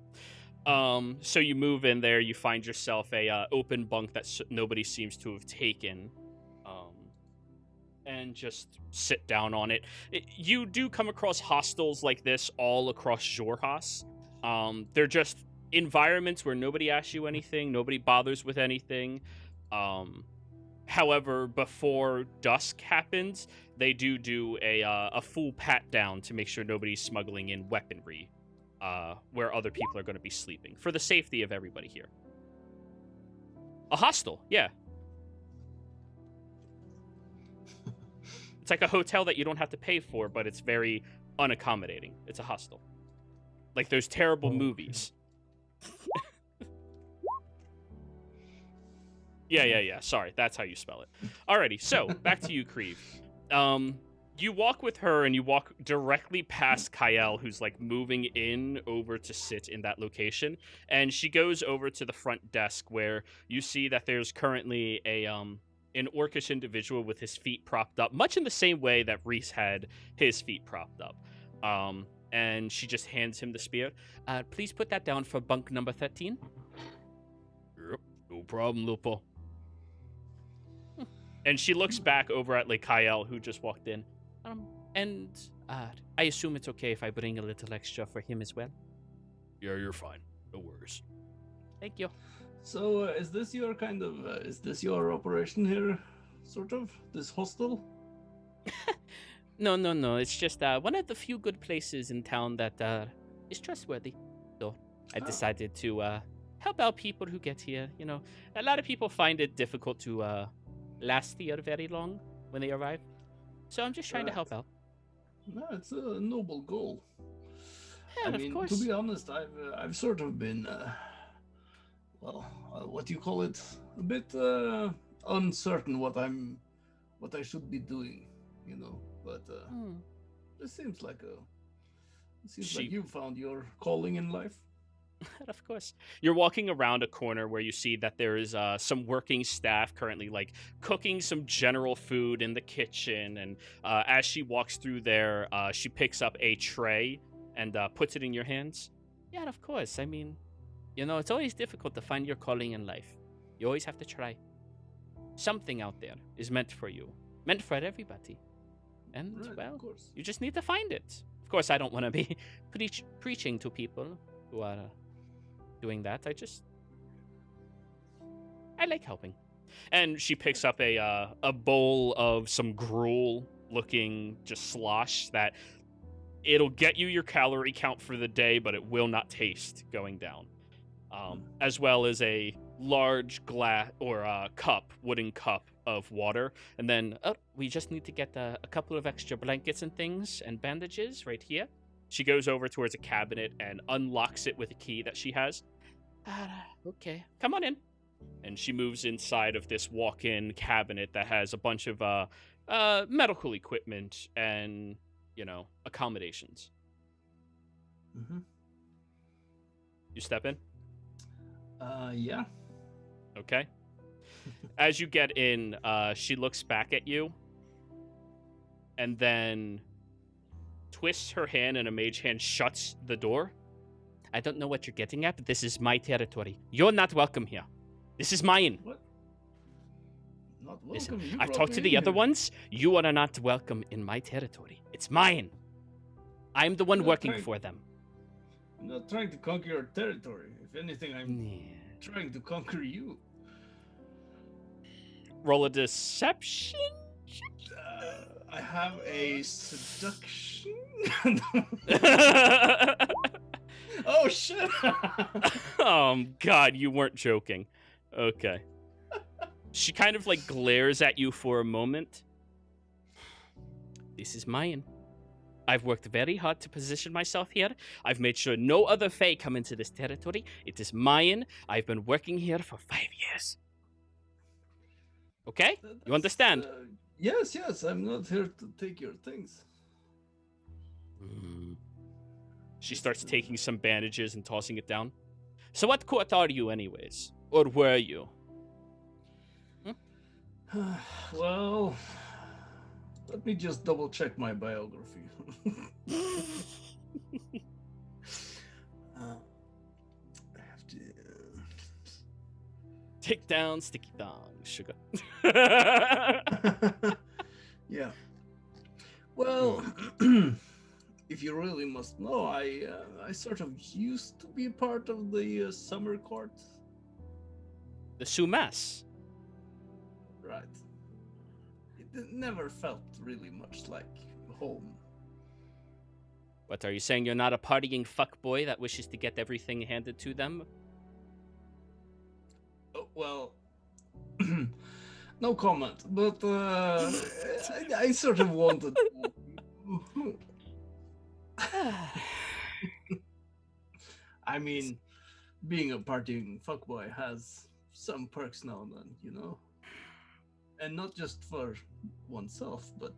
So you move in there. You find yourself a open bunk that nobody seems to have taken, and just sit down on it. You do come across hostels like this all across Xhorhas. They're just environments where nobody asks you anything, nobody bothers with anything. However, before dusk happens, they do a full pat down to make sure nobody's smuggling in weaponry where other people are going to be sleeping, for the safety of everybody here. A hostel, yeah. It's like a hotel that you don't have to pay for, but it's very unaccommodating. It's a hostel. Like those terrible movies. Yeah. Sorry, that's how you spell it. Alrighty, so back to you, Creve. You walk with her and you walk directly past Kyle, who's like moving in over to sit in that location. And she goes over to the front desk where you see that there's currently an orcish individual with his feet propped up, much in the same way that Reese had his feet propped up. And she just hands him the spear. Please put that down for bunk number 13. Yep, no problem, Lupo. And she looks back over at Kyle, who just walked in. And I assume it's okay if I bring a little extra for him as well? Yeah, you're fine. No worries. Thank you. So, is this your is this your operation here, sort of? This hostel? No. It's just one of the few good places in town that is trustworthy. So I decided to help out people who get here. You know, a lot of people find it difficult to last here very long when they arrive. So I'm just trying to help out. No, it's a noble goal. Yeah, I mean, of course. to be honest, I've sort of been, what do you call it? A bit uncertain what I should be doing, you know. But it seems like you found your calling in life. Of course. You're walking around a corner where you see that there is some working staff currently cooking some general food in the kitchen. And as she walks through there, she picks up a tray and puts it in your hands. Yeah, of course. I mean, you know, it's always difficult to find your calling in life. You always have to try. Something out there is meant for you. Meant for everybody. And, Right, well, of course. you just need to find it. Of course, I don't want to be preaching to people who are doing that. I like helping. And she picks up a bowl of some gruel-looking just slosh that it'll get you your calorie count for the day, but it will not taste going down. As well as a large glass or wooden cup of water, and then we just need to get a couple of extra blankets and things and bandages right here. She goes over towards a cabinet and unlocks it with a key that she has. Okay, come on in. And she moves inside of this walk-in cabinet that has a bunch of medical equipment and, accommodations. Mm-hmm. You step in? Yeah. Okay. As you get in, she looks back at you and then twists her hand, and a mage hand shuts the door. I don't know what you're getting at, but this is my territory. You're not welcome here. This is mine. What? Not welcome. Listen, You I've brought talked to me the other here. ones. You are not welcome in my territory. It's mine. I'm the one You're working trying- for them. I'm not trying to conquer your territory. If anything, I'm Yeah. trying to conquer you. Roll a deception. I have a seduction. Oh shit! God, you weren't joking. Okay. She kind of glares at you for a moment. This is mine. I've worked very hard to position myself here. I've made sure no other Fae come into this territory. It is mine. I've been working here for 5 years. Okay? You understand? Yes, I'm not here to take your things. She starts taking some bandages and tossing it down. So what court are you anyways? Or were you? Well, let me just double check my biography. I have to. Take down sticky dong, sugar. Yeah. Well, if you really must know, I sort of used to be part of the summer court. The Sumas. Right. It never felt really much like home. What, are you saying you're not a partying fuckboy that wishes to get everything handed to them? Oh, well, no comment, but I sort of wanted to. I mean, being a partying fuckboy has some perks now and then, And not just for oneself, but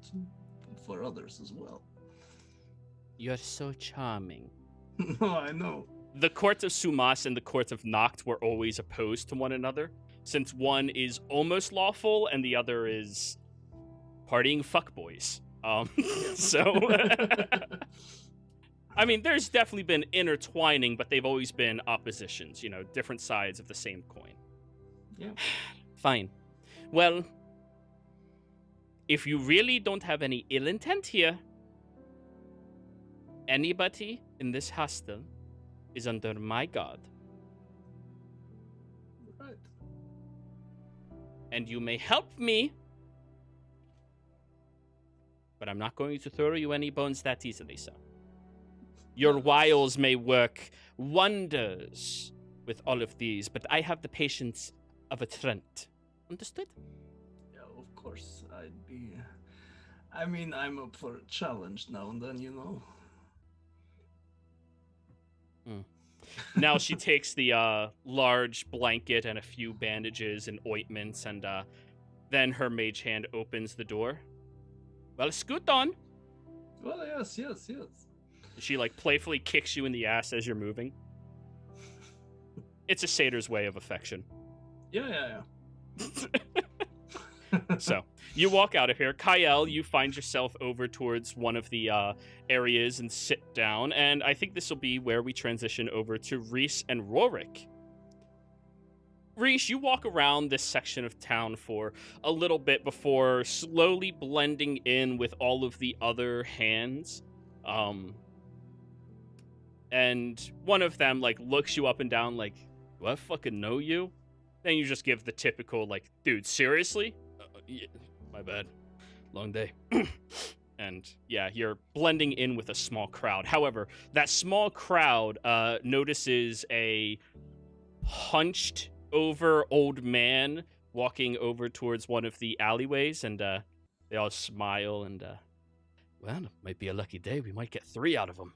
for others as well. You're so charming. Oh, I know. The court of Sumas and the court of Noct were always opposed to one another, since one is almost lawful and the other is partying fuckboys. So, I mean, there's definitely been intertwining, but they've always been oppositions, different sides of the same coin. Yeah. Fine. Well, if you really don't have any ill intent here, anybody in this hostel is under my guard. Right. And you may help me, but I'm not going to throw you any bones that easily, sir. Your wiles may work wonders with all of these, but I have the patience of a Trent. Understood? Yeah, of course. I'm up for a challenge now and then, Now she takes the large blanket and a few bandages and ointments, and then her mage hand opens the door. Well, scoot on. Well, yes. She playfully kicks you in the ass as you're moving. It's a satyr's way of affection. Yeah. So you walk out of here. Kyle, you find yourself over towards one of the areas and sit down. And I think this will be where we transition over to Reese and Rorik. Reese, you walk around this section of town for a little bit before slowly blending in with all of the other hands. And one of them looks you up and down do I fucking know you? Then you just give the typical dude, seriously? Yeah, my bad. Long day. And yeah, you're blending in with a small crowd. However, that small crowd notices a hunched over old man walking over towards one of the alleyways, and they all smile and, well, it might be a lucky day. We might get 3 out of them.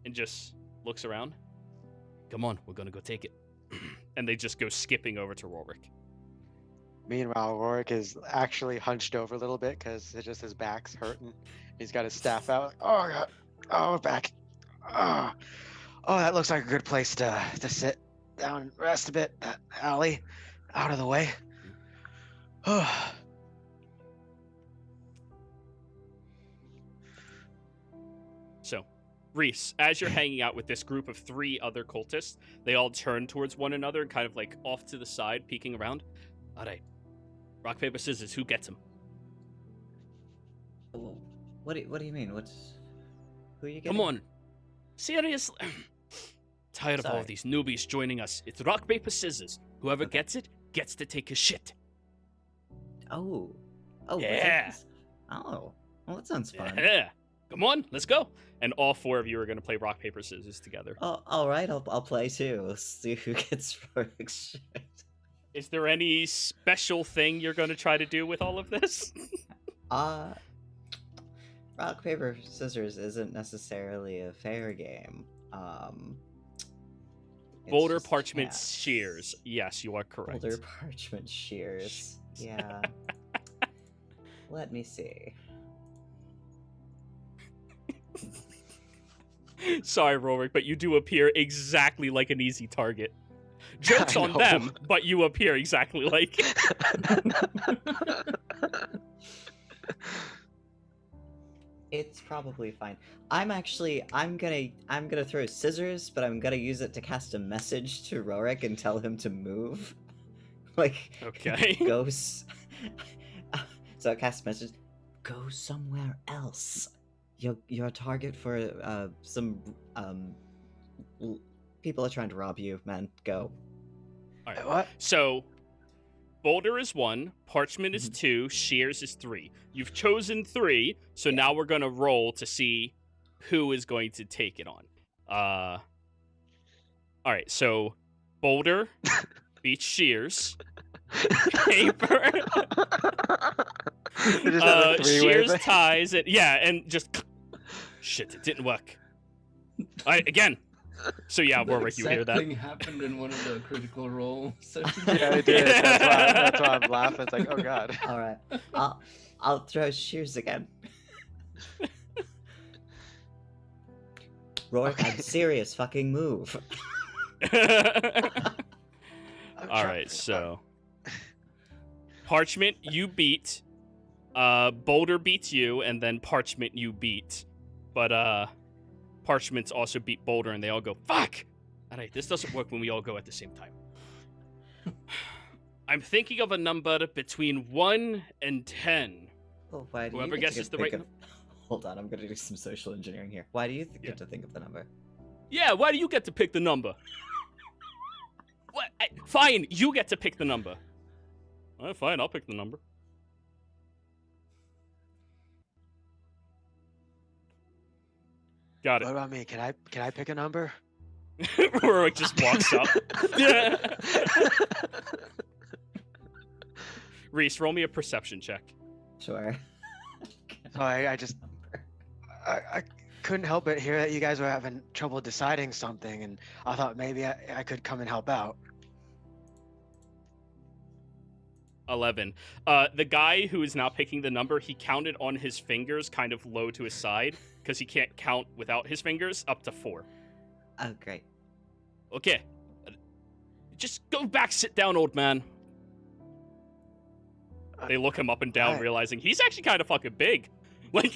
And just looks around. Come on, we're gonna go take it. And they just go skipping over to Rorik. Meanwhile, Rorik is actually hunched over a little bit because it's just his back's hurting. He's got his staff out. Like, oh god, oh back. Oh, that looks like a good place to sit down and rest a bit. That alley, out of the way. Oh. So, Reese, as you're hanging out with this group of 3 other cultists, they all turn towards one another and kind of like off to the side, peeking around. All right, rock, paper, scissors, who gets him? What do you mean? Who are you getting? Come on. Seriously? Tired of all of these newbies joining us. It's rock, paper, scissors. Whoever gets it gets to take a shit. Oh, yeah. Oh, well, that sounds fun. Yeah. Come on, let's go. And all 4 of you are going to play rock, paper, scissors together. Oh, all right. I'll play too. Let's see who gets Rorik's shit. Is there any special thing you're going to try to do with all of this? Rock, paper, scissors isn't necessarily a fair game. Boulder, parchment, shears. Yes, you are correct. Boulder, parchment, shears. Yeah. Let me see. Sorry, Rorik, but you do appear exactly like an easy target. Joke's on them, but you appear exactly like. It's probably fine. I'm gonna throw scissors, but I'm gonna use it to cast a message to Rorik and tell him to move. Like, okay. So I cast a message. Go somewhere else. Your target for some people are trying to rob you, man. Go. All right. What? So, Boulder is 1, Parchment is 2, Shears is 3. You've chosen 3, so now we're gonna roll to see who is going to take it on. All right. So, Boulder beats Shears. Paper. Shears ties it. Yeah, and just shit. It didn't work. All right, again. So yeah, Warwick, you hear that? Thing happened in one of the critical role sessions. Yeah, it did. That's why I'm laughing. It's like, oh god. All right, I'll throw shears again. Rorik, I'm serious. Fucking move. All right, so Parchment, you beat. Boulder beats you, and then Parchment you beat. But Parchments also beat Boulder, and they all go, fuck! Alright, this doesn't work when we all go at the same time. I'm thinking of a number between 1 and 10. Well, why do Whoever you guesses the right number? Hold on, I'm gonna do some social engineering here. Why do you get to think of the number? Yeah, why do you get to pick the number? What? Fine, you get to pick the number. All right, fine, I'll pick the number. Got it. What about me? Can I pick a number? Warwick just walks up. Yeah. Reese, roll me a perception check. Sure. So I couldn't help but hear that you guys were having trouble deciding something, and I thought maybe I could come and help out. 11. The guy who is now picking the number, he counted on his fingers kind of low to his side because he can't count without his fingers up to 4. Oh, great. Okay. Just go back, sit down, old man. They look him up and down, realizing he's actually kind of fucking big. Like,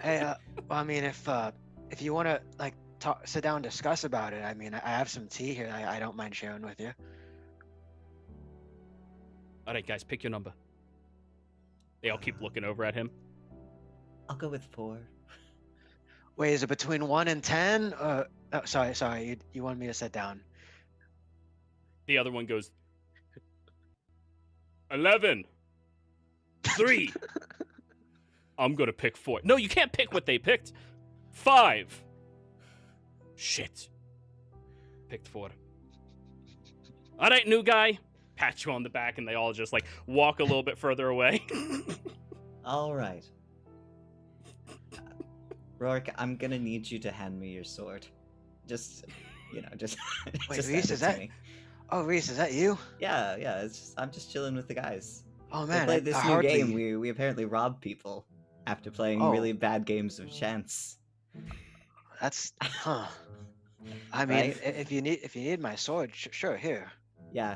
Hey, well, I mean, if you want to like sit down and discuss about it, I mean, I have some tea here. I don't mind sharing with you. all right, guys, pick your number. They all keep looking over at him. I'll go with 4. Wait, is it between 1 and 10? Oh, sorry. You wanted me to sit down. The other one goes, 11. 3. I'm gonna pick 4. No, you can't pick what they picked. 5. Shit. Picked 4. All right, new guy. Pat you on the back, and they all just like walk a little bit further away. All right. Rourke, I'm gonna need you to hand me your sword. Just, just. Wait, just Reese, hand it is to that? me. Oh, Reese, is that you? Yeah. I'm just chilling with the guys. Oh We man, played this I new hardly... game. We apparently robbed people after playing Oh. really bad games of chance. That's huh. I mean, Right? if you need my sword, sure, here. Yeah,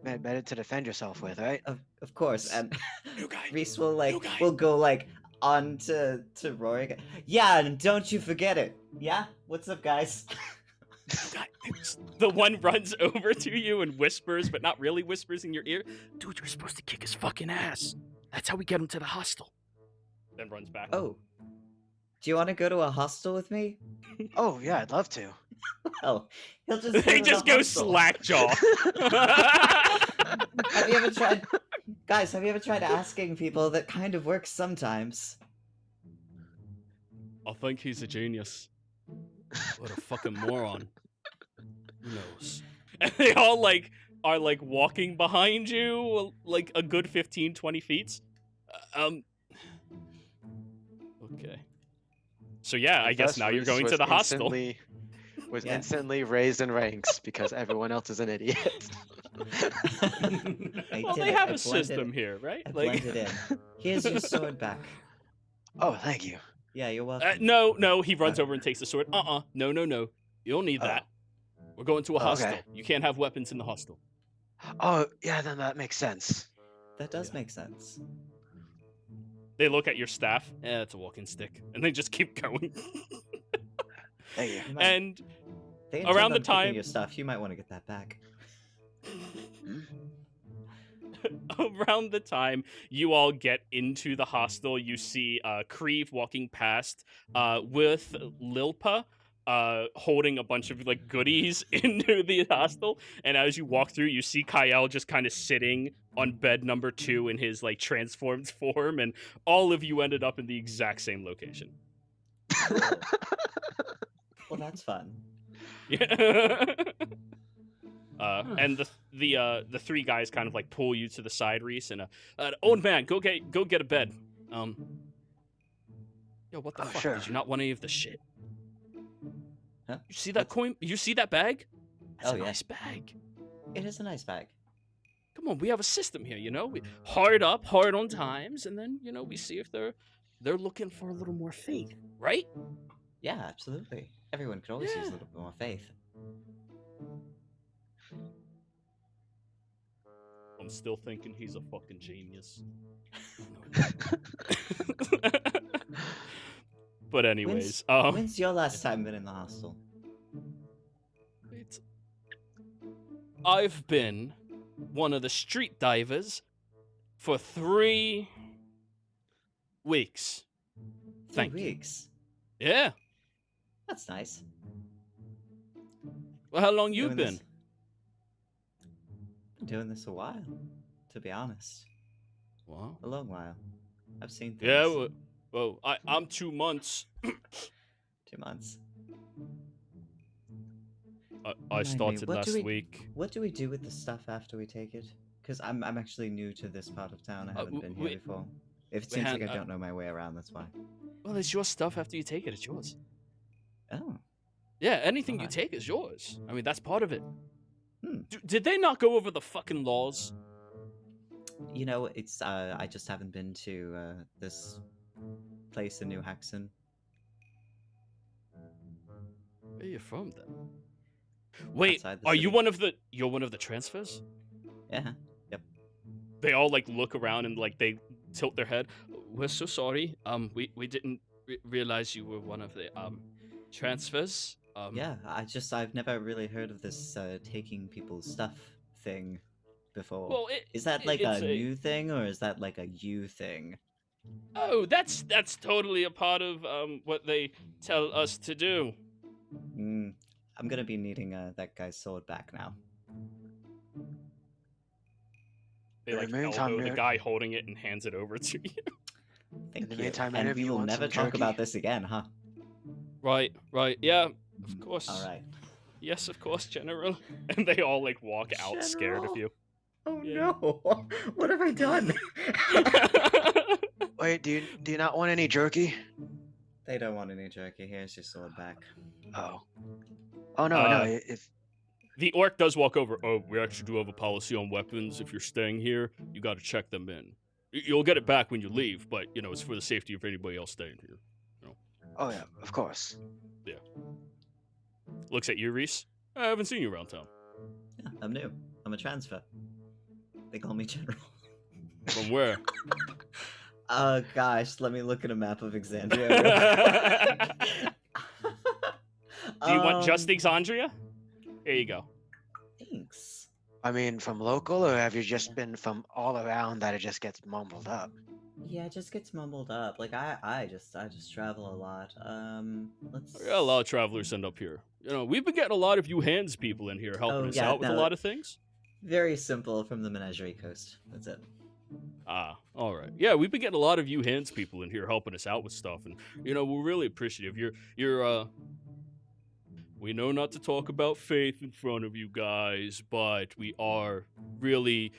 Better to defend yourself with, right? of course. And New guy. Reese will New guy. will go on to Rory. Yeah, and don't you forget it. Yeah, what's up, guys? The one runs over to you and whispers, but not really whispers in your ear. Dude, you're supposed to kick his fucking ass. That's how we get him to the hostel. Then runs back. Oh, do you want to go to a hostel with me? Oh yeah, I'd love to. Well, he'll just They to just the go hostel. slackjaw. Have you ever tried, guys? Have you ever tried asking people? That kind of works sometimes. I think he's a genius. What a fucking moron. Who knows? And they all are walking behind you like a good 15, 20 feet. Okay. So yeah, I guess Thus, now you're Reese going to was the hostel. Yeah. instantly raised in ranks because everyone else is an idiot. I Well, did they it. have I a system here, right? I blended in. Here's your sword back. Oh, thank you. Yeah, you're welcome. No, he runs over and takes the sword. No. You don't need Oh. that. We're going to a Oh, hostel. okay. You can't have weapons in the hostel. Oh, yeah, then that makes sense. That does Yeah. make sense. They look at your staff. It's a walking stick. And they just keep going. Thank you. You might- And they around intend the on keeping time- your stuff, you might want to get that back. around the time you all get into the hostel, you see Creve walking past with Lilpa holding a bunch of goodies into the hostel. And as you walk through, you see Kyle just kind of sitting on bed number 2 in his transformed form, and all of you ended up in the exact same location. Well, that's fun. Yeah. And the 3 guys kind of pull you to the side, Reese, and old man, go get a bed. Yo, what the Oh, fuck? sure. Did you not want any of the shit? Huh? You see that coin? You see that bag? That's Oh, a yeah. nice bag. It is a nice bag. Come on, we have a system here, We hard up, hard on times, and then we see if they're looking for a little more faith, right? Yeah, absolutely. Everyone could always use a Yeah. little bit more faith. I'm still thinking he's a fucking genius. But anyways, When's your last time been in the hostel? I've been one of the street divers for 3 weeks. 3 Thank you. weeks. Yeah. That's nice. Well, how long you Doing been? this- Been doing this a while, to be honest. Wow. A long while. I've seen things. Yeah. Well, I'm 2 months. 2 months. I Remind me, started what do last we- week. What do we do with the stuff after we take it? Because I'm actually new to this part of town. I haven't been here before. If it we seems had, like I don't know my way around, that's why. Well, it's your stuff after you take it. It's yours. Oh. Yeah, anything you Alright. take is yours. I mean, that's part of it. Hmm. Did they not go over the fucking laws? You know, it's I just haven't been to this place in New Haxon. Where are you from then? Wait, Outside the are you city. you're one of the transfers? Yeah. They all look around and they tilt their head. We're so sorry. We didn't realize you were one of the transfers. Yeah, I've never really heard of this taking people's stuff thing before. Well, Is that it's a new thing or is that a you thing? Oh, that's totally a part of what they tell us to do. I'm gonna be needing that guy's sword back now. They In the meantime, elbow the you're- guy holding it and hands it over to you. Thank the you. meantime, And any of we you will want some never talk jerky? about this again, huh? Right. Yeah, of course. All right. Yes, of course, General. And they all like walk out scared of General? you. Oh Yeah. no! What have I done? Wait, do you not want any jerky? They don't want any jerky. Here's your sword back. Oh. Oh no, no. If The orc does walk over. Oh, we actually do have a policy on weapons. If you're staying here, you got to check them in. You'll get it back when you leave, but it's for the safety of anybody else staying here. Oh yeah, of course. Looks at you, Reese. I haven't seen you around town. Yeah, I'm new. I'm a transfer. They call me General. From where? Gosh, let me look at a map of Exandria. Do you want just Exandria? Here you go. Thanks. I mean, from local, or have you just been from all around that it just gets mumbled up? Yeah, it just gets mumbled up. Like I just travel a lot. Let's. Yeah, a lot of travelers end up here. We've been getting a lot of you hands people in here helping us out with a lot of things. Very simple from the Menagerie Coast. That's it. Ah, all right. Yeah, we've been getting a lot of you hands people in here helping us out with stuff, and we're really appreciative. You're we know not to talk about faith in front of you guys, but we are really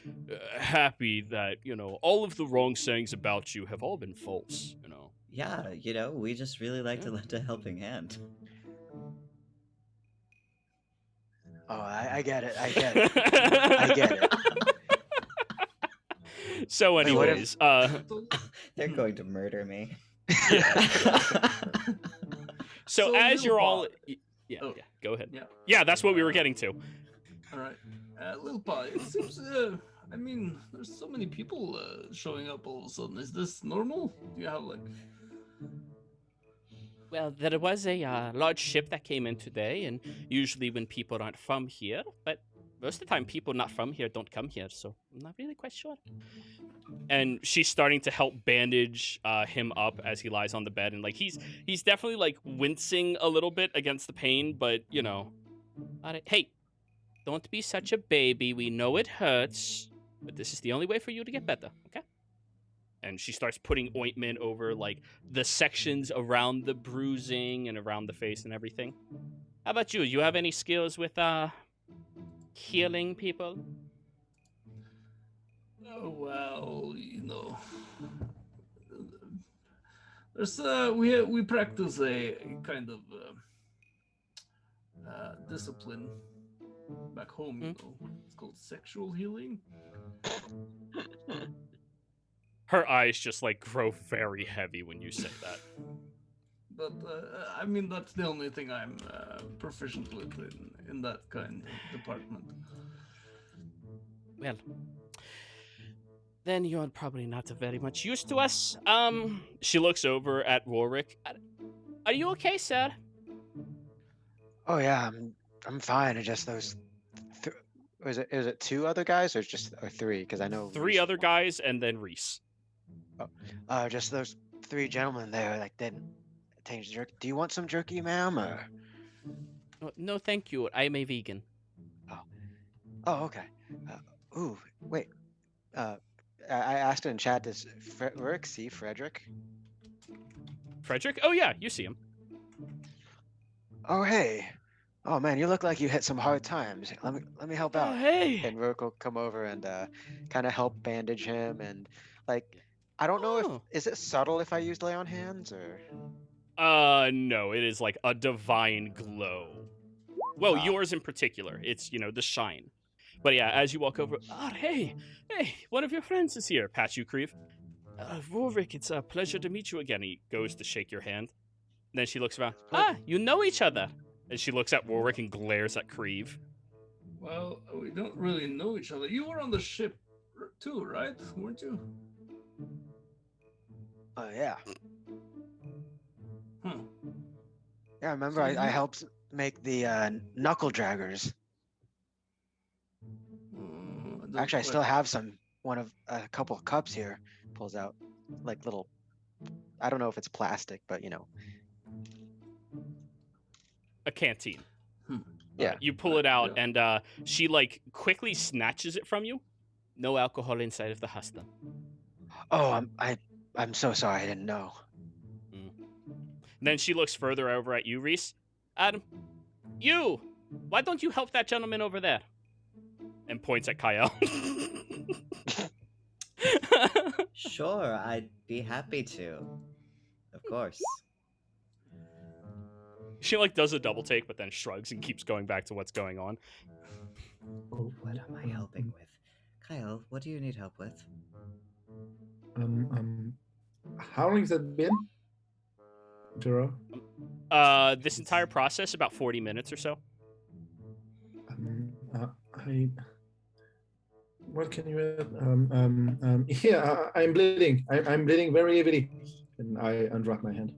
happy that all of the wrong sayings about you have all been false. Yeah, we just really like to lend a helping hand. Oh, I get it. I get it. I get it. So, Wait, what anyways, They're going to murder me. So as you're all, yeah, go ahead. Yeah, that's what we were getting to. All right, Lil Pa, it seems. I mean, there's so many people showing up all of a sudden. Is this normal? Do you have Well, there was a large ship that came in today, and usually when people aren't from here, but most of the time people not from here don't come here, so I'm not really quite sure. And she's starting to help bandage him up as he lies on the bed, and like he's definitely like wincing a little bit against the pain, but hey, don't be such a baby. We know it hurts, but this is the only way for you to get better, okay? And she starts putting ointment over like the sections around the bruising and around the face and everything. How about you? You have any skills with healing people? Oh well, there's we practice a kind of discipline back home. It's called sexual healing. Her eyes just like grow very heavy when you say that. But I mean, that's the only thing I'm proficient with in that kind of department. Well, then you're probably not very much used to us. She looks over at Rorik. Are you okay, sir? Oh yeah, I'm fine. It's just those. Is it two other guys or three? Because I know three other guys and then Reese. Oh, just those three gentlemen there. Like didn't taste jerky. Do you want some jerky, ma'am? Or no, thank you. I'm a vegan. oh, okay. Ooh, wait. I asked in chat. Does Rorik see Frederick? Frederick? Oh yeah, you see him. Oh hey. Oh man, you look like you hit some hard times. Let me help out. Oh hey. And Rorik will come over and kind of help bandage him and like. I don't know if is it subtle if I use lay on hands or. No, it is like a divine glow. Well, yours in particular. It's the shine. But yeah, as you walk over, hey, one of your friends is here. Pat you, Creve. Rorik, it's a pleasure to meet you again. He goes to shake your hand. And then she looks around. You know each other. And she looks at Rorik and glares at Creve. Well, we don't really know each other. You were on the ship too, right? Weren't you? Oh yeah. Huh. Yeah, remember I helped make the knuckle draggers. Actually, I still have a couple of cups here. Pulls out like little. I don't know if it's plastic, but A canteen. Yeah. You pull it out, and she like quickly snatches it from you. No alcohol inside of the hustle. Oh, I'm so sorry. I didn't know. Then she looks further over at you, Reese. Adam, you! why don't you help that gentleman over there? And points at Kyle. Sure, I'd be happy to. Of course. She like does a double take, but then shrugs and keeps going back to what's going on. What am I helping with? Kyle, what do you need help with? How long has that been, Jero? This entire process about 40 minutes or so. What can you add? Yeah, I'm bleeding. I'm bleeding very heavily, and I unwrap my hand.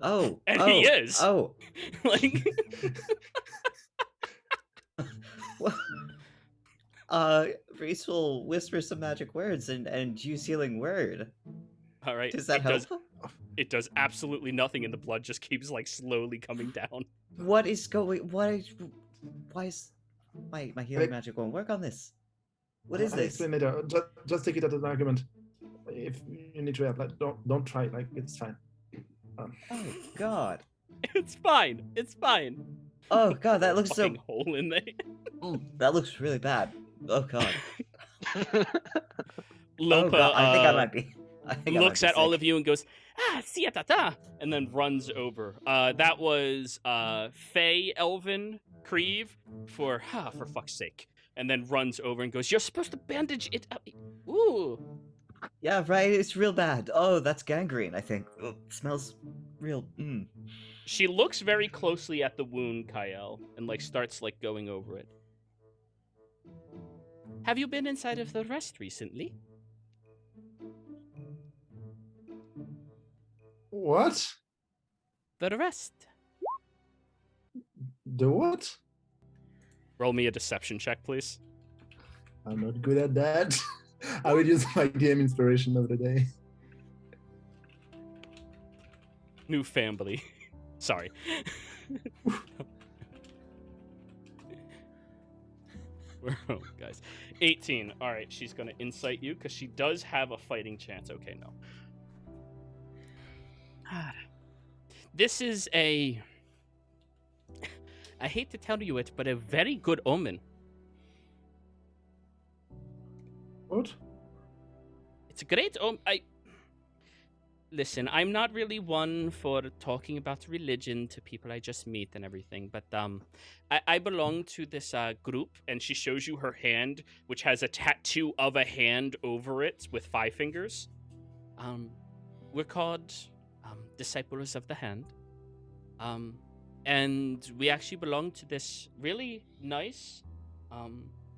Oh, And he is. Oh, Like, Reese will whisper some magic words and use healing word. all right. Does that help? It does absolutely nothing, and the blood just keeps like slowly coming down. What is going? Why is my healing magic won't work on this? What is I'll this? explain later. Just take it as an argument. If you need to help, like don't try. Like it's fine. Oh God. It's fine. It's fine. Oh God, that looks so. Fucking hole in there. That looks really bad. Oh God. Lopa, God, I think I might be. looks at all of you and goes, see ya, ta, and then runs over. That was Fey Elvin Creve for fuck's sake. And then runs over and goes, you're supposed to bandage it up. Ooh. Yeah, right. It's real bad. Oh, that's gangrene. I think. Oh, it smells real. She looks very closely at the wound, Kyle, and like starts like going over it. Have you been inside of the rest recently? What? The rest. The what? Roll me a deception check, please. I'm not good at that. I will use my DM inspiration of the day. New family. Sorry. Oh, guys. 18. All right, she's going to insight you because she does have a fighting chance. Okay, no. This is a... I hate to tell you it, but a very good omen. What? It's a great omen. Listen, I'm not really one for talking about religion to people I just meet and everything, but I belong to this group, and she shows you her hand, which has a tattoo of a hand over it with 5 fingers. We're called Disciples of the Hand, and we actually belong to this really nice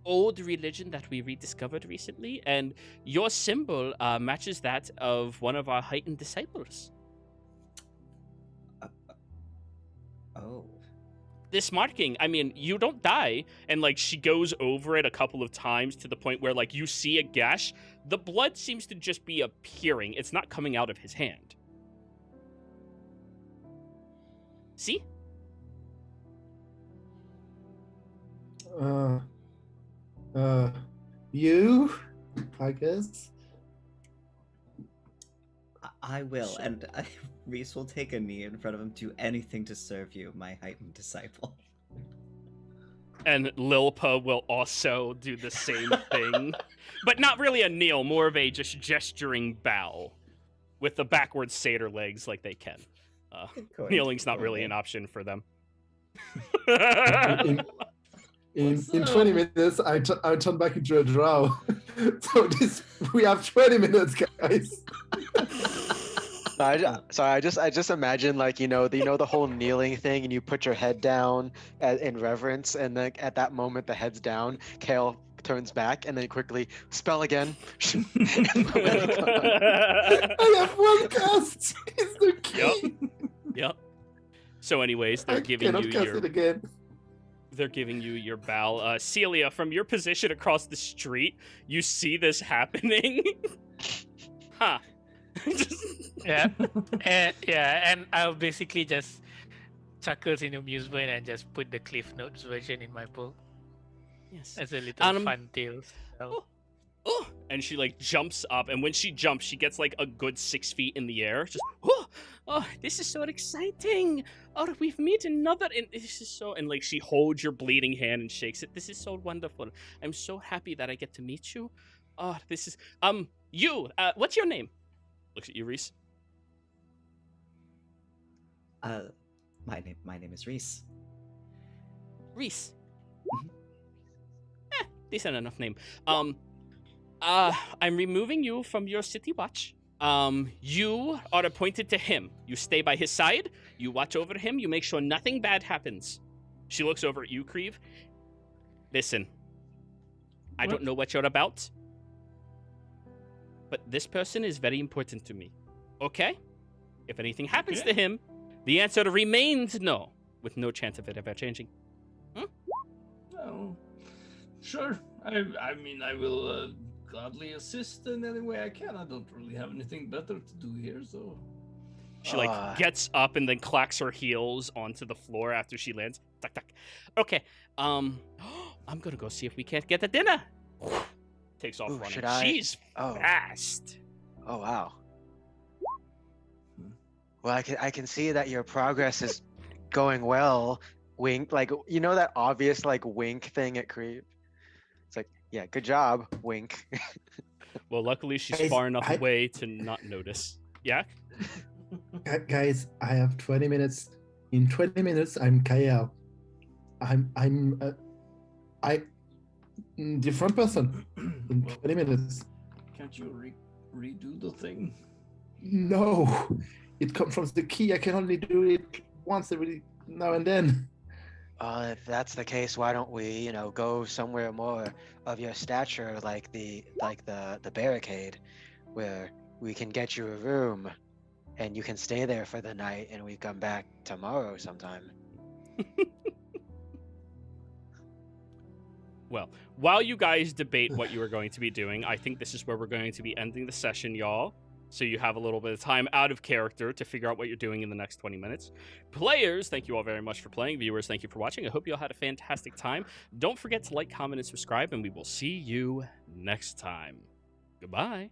old religion that we rediscovered recently, and your symbol matches that of one of our heightened disciples. Oh. This marking, I mean, you don't die, and like she goes over it a couple of times to the point where like you see a gash. The blood seems to just be appearing. It's not coming out of his hand. See? You, I guess. I will, and Reese will take a knee in front of him. Do anything to serve you, my heightened disciple. And Lilpa will also do the same thing. But not really a kneel, more of a just gesturing bow. With the backwards satyr legs like they can. Kneeling's not really an option for them. In 20 minutes, I turn back into a drow. We have 20 minutes, guys. I just imagine like the whole kneeling thing, and you put your head down in reverence, and then at that moment the head's down. Kale turns back and then quickly spell again. I have one cast. It's the key. Yep. So, anyways, they're giving you cast it again. They're giving you your bow. Celia, from your position across the street, you see this happening. Huh. Yeah. And I'll basically just chuckles in amusement and just put the Cliff Notes version in my book. Yes. As a little fun tale. So. oh, and she like jumps up, and when she jumps, she gets like a good 6 feet in the air. Just, oh, this is so exciting. Oh, we've met another, and this is so, and like she holds your bleeding hand and shakes it. This is so wonderful. I'm so happy that I get to meet you. Oh, this is, what's your name? Looks at you, Reese. My name is Reese. Reese. Mhm. Decent enough name. I'm removing you from your city watch. You are appointed to him. You stay by his side. You watch over him. You make sure nothing bad happens. She looks over at you, Creve. Listen, I don't know what you're about, but this person is very important to me. Okay? If anything happens to him, the answer remains no, with no chance of it ever changing. Oh, sure. I mean, I will gladly assist in any way I can. I don't really have anything better to do here, so. She like gets up and then clacks her heels onto the floor after she lands. Tuck, tuck. Okay. I'm gonna go see if we can't get the dinner. Takes off running. Should I? She's fast. Oh wow. Well, I can see that your progress is going well. Wink, like you know that obvious like wink thing at Creep. It's like, yeah, good job, wink. Well, luckily she's Guys, far enough away to not notice. Yeah. Guys, I have 20 minutes. In 20 minutes, I'm Kaya. I'm different person. In 20 minutes. Can't you redo the thing? No, it comes from the key. I can only do it once every now and then. If that's the case, why don't we, go somewhere more of your stature, like the barricade, where we can get you a room, and you can stay there for the night, and we come back tomorrow sometime. Well, while you guys debate what you are going to be doing, I think this is where we're going to be ending the session, y'all. So you have a little bit of time out of character to figure out what you're doing in the next 20 minutes. Players, thank you all very much for playing. Viewers, thank you for watching. I hope you all had a fantastic time. Don't forget to like, comment, and subscribe, and we will see you next time. Goodbye.